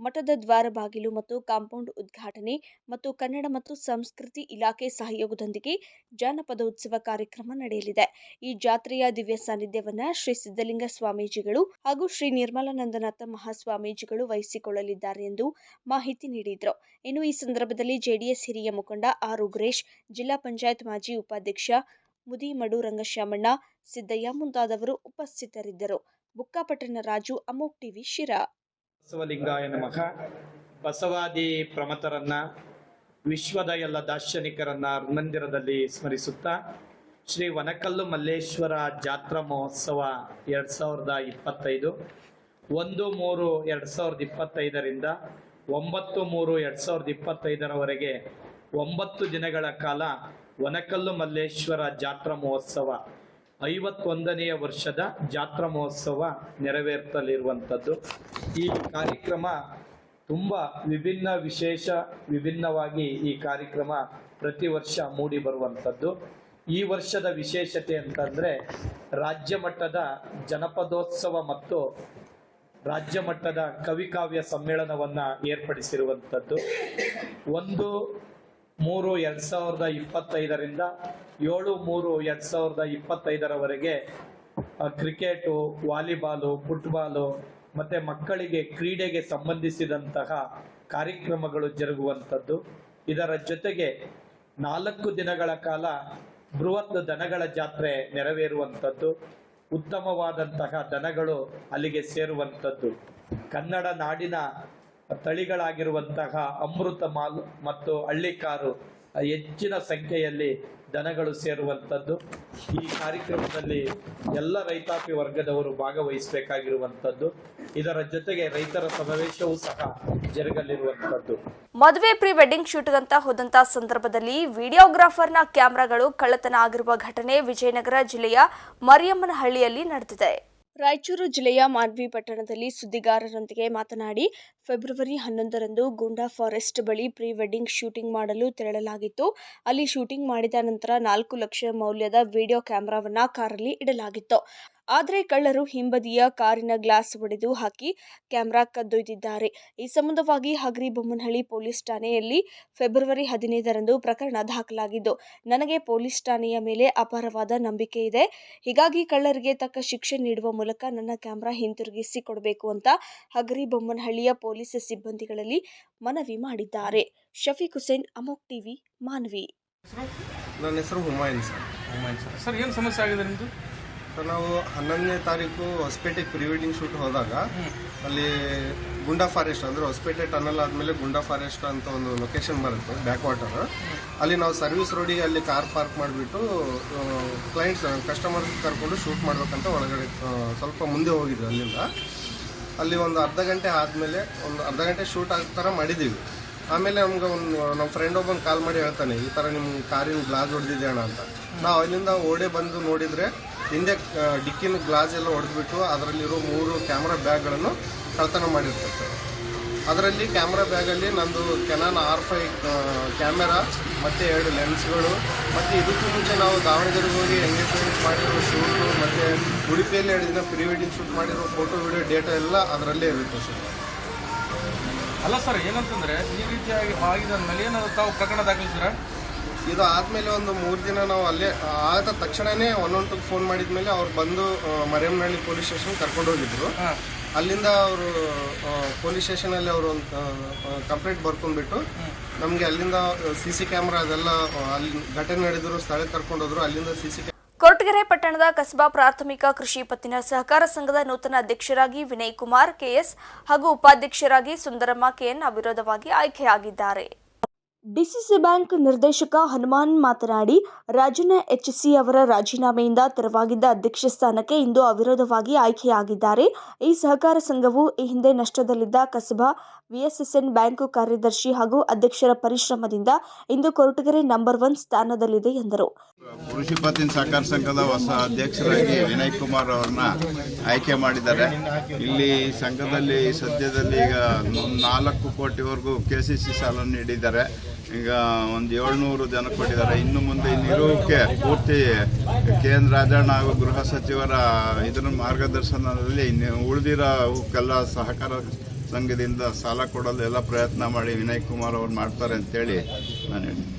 ಮಠದ ದ್ವಾರ ಬಾಗಿಲು ಮತ್ತು ಕಾಂಪೌಂಡ್ ಉದ್ಘಾಟನೆ ಮತ್ತು ಕನ್ನಡ ಮತ್ತು ಸಂಸ್ಕೃತಿ ಇಲಾಖೆ ಸಹಯೋಗದೊಂದಿಗೆ ಜಾನಪದೋತ್ಸವ ಕಾರ್ಯಕ್ರಮ ನಡೆಯಲಿದೆ. ಈ ಜಾತ್ರೆಯ ದಿವ್ಯ ಸಾನ್ನಿಧ್ಯವನ್ನು ಶ್ರೀ ಸಿದ್ದಲಿಂಗ ಸ್ವಾಮೀಜಿಗಳು ಹಾಗೂ ಶ್ರೀ ನಿರ್ಮಲಾನಂದನಾಥ ಮಹಾಸ್ವಾಮೀಜಿಗಳು ವಹಿಸಿಕೊಳ್ಳಲಿದ್ದಾರೆ ಎಂದು ಮಾಹಿತಿ ನೀಡಿದರು. ಇನ್ನು ಈ ಸಂದರ್ಭದಲ್ಲಿ ಜೆಡಿಎಸ್ ಹಿರಿಯ ಮುಖಂಡ ಆರ್ ಉಗ್ರೇಶ್, ಜಿಲ್ಲಾ ಪಂಚಾಯತ್ ಮಾಜಿ ಉಪಾಧ್ಯಕ್ಷ ಮುದಿಮಡು ರಂಗಶಾಮಣ್ಣ, ಸಿದ್ದಯ್ಯ ಮುಂತಾದವರು ಉಪಸ್ಥಿತರಿದ್ದರು. ಬುಕ್ಕಾಪಟ್ಟಣ ರಾಜು, ಅಮೋಕ್ ಟಿವಿ, ಶಿರಾ. ಬಸವಲಿಂಗಾಯ ನಮಃ. ಬಸವಾದಿ ಪ್ರಮಥರನ್ನ, ವಿಶ್ವದ ಎಲ್ಲ ದಾರ್ಶನಿಕರನ್ನ ಮಂದಿರದಲ್ಲಿ ಸ್ಮರಿಸುತ್ತಾ ಶ್ರೀ ವನಕಲ್ಲು ಮಲ್ಲೇಶ್ವರ ಜಾತ್ರಾ ಮಹೋತ್ಸವ 2025 1-3-2025ರಿಂದ 9-3-2025ರವರೆಗೆ 9 ದಿನಗಳ ಕಾಲ ವನಕಲ್ಲು ಮಲ್ಲೇಶ್ವರ ಜಾತ್ರಾ ಮಹೋತ್ಸವ 51ನೆಯ ವರ್ಷದ ಜಾತ್ರಾ ಮಹೋತ್ಸವ ನೆರವೇರ್ತಲಿರುವಂಥದ್ದು. ಈ ಕಾರ್ಯಕ್ರಮ ತುಂಬ ವಿಭಿನ್ನವಾಗಿ ಈ ಕಾರ್ಯಕ್ರಮ ಪ್ರತಿ ವರ್ಷ ಮೂಡಿ ಬರುವಂಥದ್ದು. ಈ ವರ್ಷದ ವಿಶೇಷತೆ ಅಂತಂದರೆ ರಾಜ್ಯ ಮಟ್ಟದ ಜನಪದೋತ್ಸವ ಮತ್ತು ರಾಜ್ಯ ಮಟ್ಟದ ಕವಿಕಾವ್ಯ ಸಮ್ಮೇಳನವನ್ನು ಏರ್ಪಡಿಸಿರುವಂಥದ್ದು. 1/3/2025ರಿಂದ 7/3/2025ರವರೆಗೆ ಕ್ರಿಕೆಟು, ವಾಲಿಬಾಲು, ಫುಟ್ಬಾಲು ಮತ್ತು ಮಕ್ಕಳಿಗೆ ಕ್ರೀಡೆಗೆ ಸಂಬಂಧಿಸಿದಂತಹ ಕಾರ್ಯಕ್ರಮಗಳು ಜರುಗುವಂಥದ್ದು. ಇದರ ಜೊತೆಗೆ 4 ದಿನಗಳ ಕಾಲ ಬೃಹತ್ ದನಗಳ ಜಾತ್ರೆ ನೆರವೇರುವಂಥದ್ದು. ಉತ್ತಮವಾದಂತಹ ದನಗಳು ಅಲ್ಲಿಗೆ ಸೇರುವಂಥದ್ದು. ಕನ್ನಡ ನಾಡಿನ ತಳಿಗಳಾಗಿರುವಂತಹ ಅಮೃತ ಮಾಲ್ ಮತ್ತು ಹಳ್ಳಿಕಾರು ಹೆಚ್ಚಿನ ಸಂಖ್ಯೆಯಲ್ಲಿ ದನಗಳು ಸೇರುವಂಥದ್ದು. ಈ ಕಾರ್ಯಕ್ರಮದಲ್ಲಿ ಎಲ್ಲ ರೈತಾಪಿ ವರ್ಗದವರು ಭಾಗವಹಿಸಬೇಕಾಗಿರುವಂಥದ್ದು. ಇದರ ಜೊತೆಗೆ ರೈತರ ಸಮಾವೇಶವೂ ಸಹ ಜರುಗಲಿರುವಂಥದ್ದು. ಮದುವೆ ಪ್ರೀ ವೆಡ್ಡಿಂಗ್ ಶೂಟ್ಗಂತ ಹೋದಂತ ಸಂದರ್ಭದಲ್ಲಿ ವಿಡಿಯೋಗ್ರಾಫರ್ನ ಕ್ಯಾಮೆರಾಗಳು ಕಳ್ಳತನ ಆಗಿರುವ ಘಟನೆ ವಿಜಯನಗರ ಜಿಲ್ಲೆಯ ಮರಿಯಮ್ಮನಹಳ್ಳಿಯಲ್ಲಿ ನಡೆದಿದೆ. ರಾಯಚೂರು ಜಿಲ್ಲೆಯ ಮಾನ್ವಿ ಪಟ್ಟಣದಲ್ಲಿ ಸುದ್ದಿಗಾರರೊಂದಿಗೆ ಮಾತನಾಡಿ ಫೆಬ್ರವರಿ 11ರಂದು ಗುಂಡಾ ಫಾರೆಸ್ಟ್ ಬಳಿ ಪ್ರೀ ವೆಡ್ಡಿಂಗ್ ಶೂಟಿಂಗ್ ಮಾಡಲು ತೆರಳಲಾಗಿತ್ತು. ಅಲ್ಲಿ ಶೂಟಿಂಗ್ ಮಾಡಿದ ನಂತರ 4 ಲಕ್ಷ ಮೌಲ್ಯದ ವಿಡಿಯೋ ಕ್ಯಾಮೆರಾವನ್ನ ಕಾರಲ್ಲಿ ಇಡಲಾಗಿತ್ತು. ಆದರೆ ಕಳ್ಳರು ಹಿಂಬದಿಯ ಕಾರಿನ ಗ್ಲಾಸ್ ಒಡೆದು ಹಾಕಿ ಕ್ಯಾಮೆರಾ ಕದ್ದೊಯ್ದಿದ್ದಾರೆ. ಈ ಸಂಬಂಧವಾಗಿ ಹಗರಿಬೊಮ್ಮನಹಳ್ಳಿ ಪೊಲೀಸ್ ಠಾಣೆಯಲ್ಲಿ ಫೆಬ್ರವರಿ 15ರಂದು ಪ್ರಕರಣ ದಾಖಲಾಗಿದ್ದು, ನನಗೆ ಪೊಲೀಸ್ ಠಾಣೆಯ ಮೇಲೆ ಅಪಾರವಾದ ನಂಬಿಕೆ ಇದೆ. ಹೀಗಾಗಿ ಕಳ್ಳರಿಗೆ ತಕ್ಕ ಶಿಕ್ಷೆ ನೀಡುವ ಮೂಲಕ ನನ್ನ ಕ್ಯಾಮೆರಾ ಹಿಂತಿರುಗಿಸಿ ಕೊಡಬೇಕು ಅಂತ ಹಗರಿಬೊಮ್ಮನಹಳ್ಳಿಯ ಪೊಲೀಸ್ ಸಿಬ್ಬಂದಿಗಳಲ್ಲಿ ಮನವಿ ಮಾಡಿದ್ದಾರೆ. ಶಫೀಕ್ ಹುಸೇನ್, ಅಮೋಕ್ ಟಿವಿ, ಮಾನ್ವಿ. ನನ್ನ ಹೆಸರು ಹುಮಾಯೂನ್ ಸರ್. ಏನು ಸಮಸ್ಯೆ ಆಗಿದೆ ನಿಮ್ಮದು? ಸರ್, ನಾವು 11ನೇ ತಾರೀಕು ಹೊಸಪೇಟೆಗೆ ಪ್ರೀ ವೆಡ್ಡಿಂಗ್ ಶೂಟ್ ಹೋದಾಗ ಅಲ್ಲಿ ಗುಂಡಾ ಫಾರೆಸ್ಟ್ ಅಂದರೆ ಹೊಸಪೇಟೆ ಟನಲ್ ಆದಮೇಲೆ ಗುಂಡಾ ಫಾರೆಸ್ಟ್ ಅಂತ ಒಂದು ಲೊಕೇಶನ್ ಬರುತ್ತೆ, ಬ್ಯಾಕ್ ವಾಟರ್. ಅಲ್ಲಿ ನಾವು ಸರ್ವಿಸ್ ರೋಡಿಗೆ ಅಲ್ಲಿ ಕಾರ್ ಪಾರ್ಕ್ ಮಾಡಿಬಿಟ್ಟು ಕ್ಲೈಂಟ್ಸ್ ಕಸ್ಟಮರ್ಸ್ ಕರ್ಕೊಂಡು ಶೂಟ್ ಮಾಡ್ಬೇಕಂತ ಒಳಗಡೆ ಸ್ವಲ್ಪ ಮುಂದೆ ಹೋಗಿದ್ವಿ. ಅಲ್ಲಿ ಒಂದು ಅರ್ಧ ಗಂಟೆ ಆದಮೇಲೆ ಒಂದು ಅರ್ಧ ಗಂಟೆ ಶೂಟ್ ಆಗೋ ಥರ ಮಾಡಿದ್ದೀವಿ. ಆಮೇಲೆ ನಮ್ಗೆ ನಮ್ಮ ಫ್ರೆಂಡ್ ಒಬ್ಬನು ಕಾಲ್ ಮಾಡಿ ಹೇಳ್ತಾನೆ, ಈ ಥರ ನಿಮ್ಮ ಕಾರಿನ ಗ್ಲಾಸ್ ಹೊಡೆದಿದೆ ಅಣ್ಣ ಅಂತ. ನಾವು ಅಲ್ಲಿಂದ ಓಡೇ ಬಂದು ನೋಡಿದರೆ ಹಿಂದೆ ಡಿಕ್ಕಿನ ಗ್ಲಾಸ್ ಎಲ್ಲ ಹೊಡೆದ್ಬಿಟ್ಟು ಅದರಲ್ಲಿರೋ 3 ಕ್ಯಾಮ್ರಾ ಬ್ಯಾಗ್ಗಳನ್ನು ಕಳ್ತನ ಮಾಡಿರ್ತಾರೆ ಸರ್. ಅದರಲ್ಲಿ ಕ್ಯಾಮ್ರಾ ಬ್ಯಾಗಲ್ಲಿ ನಂದು ಕೆನಾನ್ R5 ಕ್ಯಾಮೆರಾ ಮತ್ತು 2 ಲೆನ್ಸ್ಗಳು ಮತ್ತು ಇದಕ್ಕೂ ಮುಂಚೆ ನಾವು ದಾವಣಗೆರೆಗೆ ಹೋಗಿ ಎಂಗೇಜ್ಮೆಂಟ್ ಮಾಡಿರೋ ಶೂಟು ಮತ್ತು ಉಡುಪಿಯಲ್ಲಿ 2 ದಿನ ಪ್ರೀ ವೆಡ್ಡಿಂಗ್ ಶೂಟ್ ಮಾಡಿರೋ ಫೋಟೋ ವಿಡಿಯೋ ಡೇಟಾ ಎಲ್ಲ ಅದರಲ್ಲೇ ಇರುತ್ತೆ ಸರ್. ಅಲ್ಲ ಸರ್, ಏನಂತಂದರೆ ಈ ರೀತಿಯಾಗಿ ಆಗಿದ ಮೇಲೆ ಏನಾದ್ರು ತಾವು ಪ್ರಕರಣ ದಾಖಲಿಸಿರಾ? ಇದು ಆದಮೇಲೆ ಒಂದು 3 ದಿನ ನಾವು ಅಲ್ಲೇ ಆದ ತಕ್ಷಣವೇ 112ಗೆ ಫೋನ್ ಮಾಡಿದ ಮೇಲೆ ಅವ್ರು ಬಂದು ಮರಿಯಮ್ಮನಹಳ್ಳಿ ಪೊಲೀಸ್ ಸ್ಟೇಷನ್ ಕರ್ಕೊಂಡು ಹೋಗಿದ್ರು. ಅಲ್ಲಿಂದ ಅವರು ಪೊಲೀಸ್ ಸ್ಟೇಷನಲ್ಲಿ ಅವರು ಒಂದು ಕಂಪ್ಲೇಂಟ್ ಬರ್ಕೊಂಡ್ಬಿಟ್ಟು ನಮಗೆ ಅಲ್ಲಿಂದ CC ಕ್ಯಾಮ್ರಾ ಅದೆಲ್ಲ ಅಲ್ಲಿ ಘಟನೆ ನಡೆದಿರೋ ಸ್ಥಳಕ್ಕೆ ಕರ್ಕೊಂಡು ಹೋದ್ರು. ಅಲ್ಲಿಂದ CC ಕೊರಟಗೆರೆ ಪಟ್ಟಣದ ಕಸಬಾ ಪ್ರಾಥಮಿಕ ಕೃಷಿ ಪತ್ತಿನ ಸಹಕಾರ ಸಂಘದ ನೂತನ ಅಧ್ಯಕ್ಷರಾಗಿ ವಿನಯ್ ಕುಮಾರ್ ಕೆಎಸ್ ಹಾಗೂ ಉಪಾಧ್ಯಕ್ಷರಾಗಿ ಸುಂದರಮ್ಮ ಕೆಎನ್ ಅವಿರೋಧವಾಗಿ ಆಯ್ಕೆಯಾಗಿದ್ದಾರೆ. ಡಿಸಿಸಿ ಬ್ಯಾಂಕ್ ನಿರ್ದೇಶಕ ಹನುಮಾನ್ ಮಾತನಾಡಿ, ರಾಜಣ್ಣ HC ಅವರ ರಾಜೀನಾಮೆಯಿಂದ ತೆರವಾಗಿದ್ದ ಅಧ್ಯಕ್ಷ ಸ್ಥಾನಕ್ಕೆ ಇಂದು ಅವಿರೋಧವಾಗಿ ಆಯ್ಕೆಯಾಗಿದ್ದಾರೆ. ಈ ಸಹಕಾರ ಸಂಘವು ಈ ಹಿಂದೆ ನಷ್ಟದಲ್ಲಿದ್ದ ಕಸಬಾ VSSN ಬ್ಯಾಂಕ್ ಕಾರ್ಯದರ್ಶಿ ಹಾಗೂ ಅಧ್ಯಕ್ಷರ ಪರಿಶ್ರಮದಿಂದ ಇಂದು ಕೊರಟಗೆರೆ ನಂಬರ್ 1 ಸ್ಥಾನದಲ್ಲಿದೆ ಎಂದರು. ಕೃಷಿ ಪತ್ತಿನ ಸಹಕಾರ ಸಂಘದ ಹೊಸ ಅಧ್ಯಕ್ಷರಾಗಿ ವಿನಯ್ ಕುಮಾರ್ ಅವರನ್ನ ಆಯ್ಕೆ ಮಾಡಿದ್ದಾರೆ. ಇಲ್ಲಿ ಸಂಘದಲ್ಲಿ ಸದ್ಯದಲ್ಲಿ ಈಗ 4 ಕೋಟಿವರೆಗೂ KCC ಸಾಲನ್ನು ನೀಡಿದ್ದಾರೆ. ಈಗ ಒಂದು 700 ಜನ ಕೊಟ್ಟಿದ್ದಾರೆ. ಇನ್ನು ಮುಂದೆ ಇರೋಕ್ಕೆ ಪೂರ್ತಿ KN ರಾಜಣ್ಣ ಹಾಗೂ ಗೃಹ ಸಚಿವರ ಇದರ ಮಾರ್ಗದರ್ಶನದಲ್ಲಿ ಉಳಿದಿರೋಕ್ಕೆಲ್ಲ ಸಹಕಾರ ಸಂಘದಿಂದ ಸಾಲ ಕೊಡಲು ಎಲ್ಲ ಪ್ರಯತ್ನ ಮಾಡಿ ವಿನಯ್ ಕುಮಾರ್ ಅವರು ಮಾಡ್ತಾರೆ ಅಂತೇಳಿ ನಾನು ಹೇಳ್ತೀನಿ.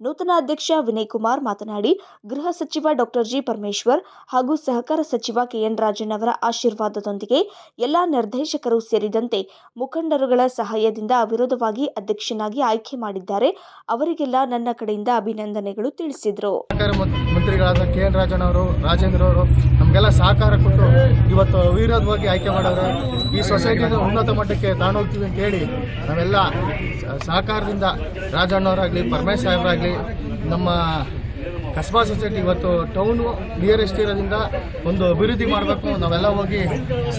ನೂತನ ಅಧ್ಯಕ್ಷ ವಿನಯ್ ಕುಮಾರ್ ಮಾತನಾಡಿ, ಗೃಹ ಸಚಿವ ಡಾಕ್ಟರ್ ಜಿ ಪರಮೇಶ್ವರ್ ಹಾಗೂ ಸಹಕಾರ ಸಚಿವ KN ರಾಜಣ್ಣ ಅವರ ಆಶೀರ್ವಾದದೊಂದಿಗೆ ಎಲ್ಲಾ ನಿರ್ದೇಶಕರು ಸೇರಿದಂತೆ ಮುಖಂಡರುಗಳ ಸಹಾಯದಿಂದ ಅವಿರೋಧವಾಗಿ ಅಧ್ಯಕ್ಷನಾಗಿ ಆಯ್ಕೆ ಮಾಡಿದ್ದಾರೆ. ಅವರಿಗೆಲ್ಲ ನನ್ನ ಕಡೆಯಿಂದ ಅಭಿನಂದನೆಗಳು ತಿಳಿಸಿದರು. ಮಂತ್ರಿಗಳಾದ KN ರಾಜಣ್ಣ ಅವರು, ರಾಜೇಂದ್ರ ಅವರು ನಮಗೆಲ್ಲ ಸಹಕಾರ ಕೊಟ್ಟು ಇವತ್ತು ಅವಿರೋಧವಾಗಿ ಆಯ್ಕೆ ಮಾಡಿದ್ರೆ ಈ ಸೊಸೈಟಿನ ಉನ್ನತ ಮಟ್ಟಕ್ಕೆ ತಾಣೋಗ್ತೀವಿ ಅಂತ ಹೇಳಿ ನಾವೆಲ್ಲ ಸಹಕಾರದಿಂದ ರಾಜಣ್ಣವರಾಗಲಿ, ಪರಮೇಶ್ ಸಾಹೇಬರಾಗಲಿ, ನಮ್ಮ ಕಸ್ಬಾ ಸೊಸೈಟಿ ಇವತ್ತು ಟೌನು ನಿಯರೆಸ್ಟ್ ಇರೋದ್ರಿಂದ ಒಂದು ಅಭಿವೃದ್ಧಿ ಮಾಡಬೇಕು. ನಾವೆಲ್ಲ ಹೋಗಿ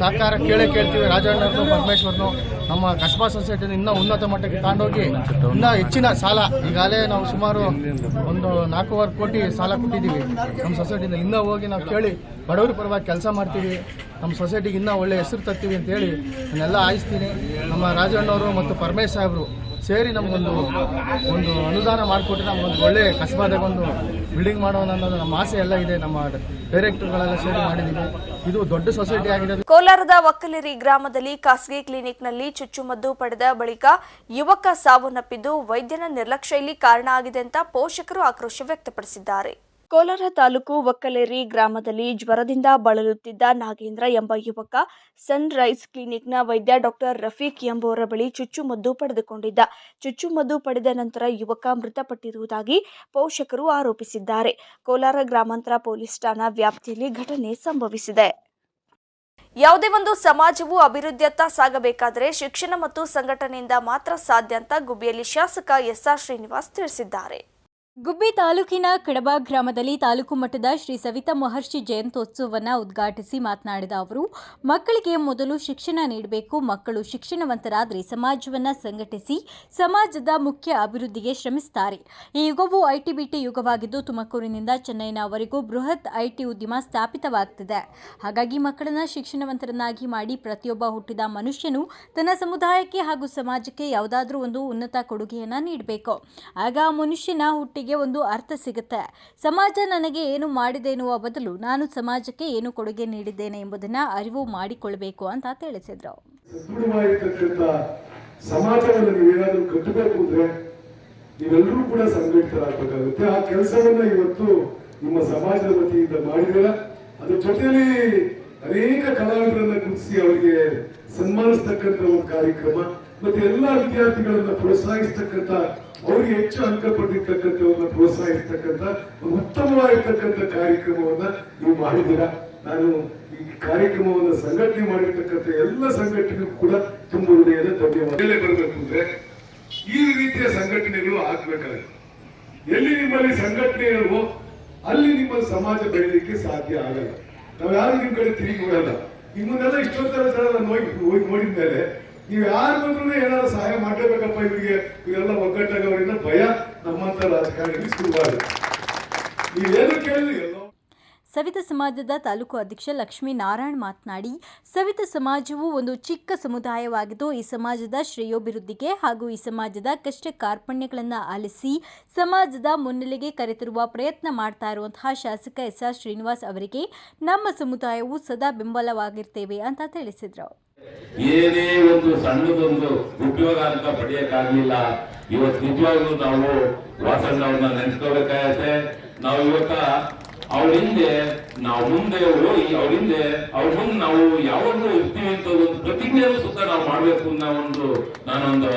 ಸಹಕಾರ ಕೇಳ್ತೀವಿ. ರಾಜಣ್ಣವ್ರನ್ನು, ಪರಮೇಶ್ವರ್ನು ನಮ್ಮ ಕಸ್ಬಾ ಸೊಸೈಟಿನ ಇನ್ನೂ ಉನ್ನತ ಮಟ್ಟಕ್ಕೆ ತಗೊಂಡೋಗಿ ಇನ್ನೂ ಹೆಚ್ಚಿನ ಸಾಲ, ಈಗಾಗಲೇ ನಾವು ಸುಮಾರು ಒಂದು 4.25 ಕೋಟಿ ಸಾಲ ಕೊಟ್ಟಿದ್ದೀವಿ ನಮ್ಮ ಸೊಸೈಟಿಯಿಂದ. ಇನ್ನೂ ಹೋಗಿ ನಾವು ಕೇಳಿ ಬಡವರ ಪರವಾಗಿ ಕೆಲಸ ಮಾಡ್ತೀವಿ. ನಮ್ಮ ಸೊಸೈಟಿಗೆ ಇನ್ನೂ ಒಳ್ಳೆ ಹೆಸರು ತರ್ತೀವಿ ಅಂತೇಳಿ ನಾನೆಲ್ಲ ಆಯಿಸ್ತೀನಿ. ನಮ್ಮ ರಾಜಣ್ಣವರು ಮತ್ತು ಪರಮೇಶ್ ಸಾಹೇಬರು ಸೇರಿ ನಮಗೊಂದು ಅನುದಾನ ಮಾಡಿಕೊಟ್ಟು ನಮಗೊಂದು ಒಳ್ಳೆ ಕಸಬಾದಾಗ ಒಂದು ಬಿಲ್ಡಿಂಗ್ ಮಾಡೋಣ ಅನ್ನೋದು ನಮ್ಮ ಆಸೆ ಎಲ್ಲ ಇದೆ. ನಮ್ಮ ಡೈರೆಕ್ಟರ್ಗಳೆಲ್ಲ ಸೇರಿ ಮಾಡಿದ್ದೀವಿ. ಇದು ದೊಡ್ಡ ಸೊಸೈಟಿ ಆಗಿದೆ. ಕೋಲಾರದ ಒಕ್ಕಲೇರಿ ಗ್ರಾಮದಲ್ಲಿ ಖಾಸಗಿ ಕ್ಲಿನಿಕ್ನಲ್ಲಿ ಚುಚ್ಚುಮದ್ದು ಪಡೆದ ಬಳಿಕ ಯುವಕ ಸಾವನ್ನಪ್ಪಿದ್ದು ವೈದ್ಯನ ನಿರ್ಲಕ್ಷ್ಯ ಕಾರಣ ಆಗಿದೆ ಅಂತ ಪೋಷಕರು ಆಕ್ರೋಶ ವ್ಯಕ್ತಪಡಿಸಿದ್ದಾರೆ. ಕೋಲಾರ ತಾಲೂಕು ಒಕ್ಕಲೇರಿ ಗ್ರಾಮದಲ್ಲಿ ಜ್ವರದಿಂದ ಬಳಲುತ್ತಿದ್ದ ನಾಗೇಂದ್ರ ಎಂಬ ಯುವಕ ಸನ್ ರೈಸ್ ಕ್ಲಿನಿಕ್ನ ವೈದ್ಯ ಡಾಕ್ಟರ್ ರಫೀಕ್ ಎಂಬುವರ ಬಳಿ ಚುಚ್ಚುಮದ್ದು ಪಡೆದುಕೊಂಡಿದ್ದ. ಚುಚ್ಚುಮದ್ದು ಪಡೆದ ನಂತರ ಯುವಕ ಮೃತಪಟ್ಟಿರುವುದಾಗಿ ಪೋಷಕರು ಆರೋಪಿಸಿದ್ದಾರೆ. ಕೋಲಾರ ಗ್ರಾಮಾಂತರ ಪೊಲೀಸ್ ಠಾಣಾ ವ್ಯಾಪ್ತಿಯಲ್ಲಿ ಘಟನೆ ಸಂಭವಿಸಿದೆ. ಯಾವುದೇ ಒಂದು ಸಮಾಜವು ಅಭಿವೃದ್ಧಿಯತ್ತ ಸಾಗಬೇಕಾದರೆ ಶಿಕ್ಷಣ ಮತ್ತು ಸಂಘಟನೆಯಿಂದ ಮಾತ್ರ ಸಾಧ್ಯ ಅಂತ ಗುಬ್ಬಿಯಲ್ಲಿ ಶಾಸಕ ಎಸ್ಆರ್ ಶ್ರೀನಿವಾಸ್ ತಿಳಿಸಿದ್ದಾರೆ. ಗುಬ್ಬಿ ತಾಲೂಕಿನ ಕಡಬ ಗ್ರಾಮದಲ್ಲಿ ತಾಲೂಕು ಮಟ್ಟದ ಶ್ರೀ ಸವಿತಾ ಮಹರ್ಷಿ ಜಯಂತ್ಯೋತ್ಸವವನ್ನು ಉದ್ಘಾಟಿಸಿ ಮಾತನಾಡಿದ ಅವರು, ಮಕ್ಕಳಿಗೆ ಮೊದಲು ಶಿಕ್ಷಣ ನೀಡಬೇಕು. ಮಕ್ಕಳು ಶಿಕ್ಷಣವಂತರಾದರೆ ಸಮಾಜವನ್ನು ಸಂಘಟಿಸಿ ಸಮಾಜದ ಮುಖ್ಯ ಅಭಿವೃದ್ಧಿಗೆ ಶ್ರಮಿಸುತ್ತಾರೆ. ಈ ಯುಗವು ಐಟಿ ಬಿಟಿ ಯುಗವಾಗಿದ್ದು ತುಮಕೂರಿನಿಂದ ಚೆನ್ನೈನವರೆಗೂ ಬೃಹತ್ ಐಟಿ ಉದ್ಯಮ ಸ್ಥಾಪಿತವಾಗುತ್ತಿದೆ. ಹಾಗಾಗಿ ಮಕ್ಕಳನ್ನು ಶಿಕ್ಷಣವಂತರನ್ನಾಗಿ ಮಾಡಿ ಪ್ರತಿಯೊಬ್ಬ ಹುಟ್ಟಿದ ಮನುಷ್ಯನು ತನ್ನ ಸಮುದಾಯಕ್ಕೆ ಹಾಗೂ ಸಮಾಜಕ್ಕೆ ಯಾವುದಾದ್ರೂ ಒಂದು ಉನ್ನತ ಕೊಡುಗೆಯನ್ನು ನೀಡಬೇಕು. ಆಗ ಆ ಮನುಷ್ಯನ ಹುಟ್ಟಿಗೆ ಒಂದು ಅರ್ಥ ಸಿಗುತ್ತೆ. ಸಮಾಜ ನನಗೆ ಏನು ಮಾಡಿದೆ ಎನ್ನುವ ಬದಲು ನಾನು ಸಮಾಜಕ್ಕೆ ಏನು ಕೊಡುಗೆ ನೀಡಿದ್ದೇನೆ ಎಂಬುದನ್ನು ಅರಿವು ಮಾಡಿಕೊಳ್ಳಬೇಕು ಅಂತ ತಿಳಿಸಿದರು. ಸಮಾಜವನ್ನು ನೀವೇನಾದ್ರೂ ಕಟ್ಟಬೇಕು ಅಂದ್ರೆ ನೀವೆಲ್ಲರೂ ಕೂಡ ಸಂಘಟಿತರಾಗಬೇಕಾಗುತ್ತೆ. ಆ ಕೆಲಸವನ್ನ ಇವತ್ತು ನಿಮ್ಮ ಸಮಾಜದ ವತಿಯಿಂದ ಮಾಡಿದಿರ. ಅದ್ರ ಜೊತೆಯಲ್ಲಿ ಅನೇಕ ಕಲಾವಿದರನ್ನ ಗುರುತಿಸಿ ಅವರಿಗೆ ಸನ್ಮಾನಿಸ್ತಕ್ಕಂಥ ಒಂದು ಕಾರ್ಯಕ್ರಮ ಮತ್ತೆ ಎಲ್ಲಾ ವಿದ್ಯಾರ್ಥಿಗಳನ್ನ ಪ್ರೋತ್ಸಾಹಿಸ್ತಕ್ಕಂಥ ಅವ್ರಿಗೆ ಹೆಚ್ಚು ಅಂಕ ಪಡೆದಿರ್ತಕ್ಕಂಥವ್ರನ್ನ ಪ್ರೋತ್ಸಾಹಿಸ್ತಕ್ಕಂಥ ಒಂದು ಉತ್ತಮವಾಗಿರ್ತಕ್ಕಂಥ ಕಾರ್ಯಕ್ರಮವನ್ನ ನೀವು ಮಾಡಿದ್ದೀರಾ. ನಾನು ಈ ಕಾರ್ಯಕ್ರಮವನ್ನು ಸಂಘಟನೆ ಮಾಡಿರ್ತಕ್ಕಂಥ ಎಲ್ಲ ಸಂಘಟನೆಗೂ ಕೂಡ ತುಂಬ ಹೃದಯದ ಧನ್ಯವಾದ. ಬರಬೇಕು ಅಂದ್ರೆ ಈ ರೀತಿಯ ಸಂಘಟನೆಗಳು ಆಗ್ಬೇಕಾಗುತ್ತೆ. ಎಲ್ಲಿ ನಿಮ್ಮಲ್ಲಿ ಸಂಘಟನೆ ಇರುವೋ ಅಲ್ಲಿ ನಿಮ್ಮ ಸಮಾಜ ಬೆಳಲಿಕ್ಕೆ ಸಾಧ್ಯ ಆಗಲ್ಲ. ನಾವ್ ಯಾರು ನಿಮ್ ಕಡೆ ತಿರುಗಿ ನೋಡಲ್ಲ. ನಿಮ್ಮನ್ನೆಲ್ಲ ಇಷ್ಟೊತ್ತರ ಜನ ಹೋಗಿ ನೋಡಿದ್ಮೇಲೆ ನೀವು ಯಾರು ಬಂದ್ರೂ ಏನಾದ್ರು ಸಹಾಯ ಮಾಡಲೇಬೇಕಪ್ಪ ಇವರಿಗೆ, ಇವರೆಲ್ಲ ಒಗ್ಗಟ್ಟಾಗವರಿಂದ ಭಯ ನಮ್ಮಂತ ರಾಜಕಾರಣಿ ಶುರುವಾಗಿದೆ. ನೀವೇನು ಕೇಳಿದ್ರಿ ಎಲ್ಲೋ. ಸವಿತಾ ಸಮಾಜದ ತಾಲೂಕು ಅಧ್ಯಕ್ಷ ಲಕ್ಷ್ಮೀನಾರಾಯಣ್ ಮಾತನಾಡಿ, ಸವಿತಾ ಸಮಾಜವು ಒಂದು ಚಿಕ್ಕ ಸಮುದಾಯವಾಗಿದ್ದು ಈ ಸಮಾಜದ ಶ್ರೇಯೋಭಿವೃದ್ಧಿಗೆ ಹಾಗೂ ಈ ಸಮಾಜದ ಕಷ್ಟ ಕಾರ್ಪಣ್ಯಗಳನ್ನು ಆಲಿಸಿ ಸಮಾಜದ ಮುನ್ನೆಲೆಗೆ ಕರೆತರುವ ಪ್ರಯತ್ನ ಮಾಡ್ತಾ ಇರುವಂತಹ ಶಾಸಕ ಎಸ್ಆರ್ ಶ್ರೀನಿವಾಸ್ ಅವರಿಗೆ ನಮ್ಮ ಸಮುದಾಯವು ಸದಾ ಬೆಂಬಲವಾಗಿರ್ತೇವೆ ಅಂತ ತಿಳಿಸಿದರು. ಏನೇ ಒಂದು ಸಣ್ಣದೊಂದು ಉಪಯೋಗ ಅಂತ ಪಡೆಯಕ್ಕಾಗಲಿಲ್ಲ. ಇವತ್ತು ನಿಜವಾಗ್ಲೂ ನಾವು ವಾಸಣ್ಣವ್ರನ್ನ ನೆನೆಸ್ಕೋಬೇಕಾಗತ್ತೆ. ನಾವು ಇವತ್ತ ಅವ್ರ ಹಿಂದೆ ನಾವು ಮುಂದೆ ಹೋಗಿ ಅವ್ರ ಮುಂದೆ ನಾವು ಯಾವಾಗಲೂ ಇರ್ತೀವಿ ಅಂತ ಒಂದು ಪ್ರತಿಜ್ಞೆಯನ್ನು ಸುತ್ತ ನಾವು ಮಾಡ್ಬೇಕು ಅನ್ನೋ ನಾನೊಂದು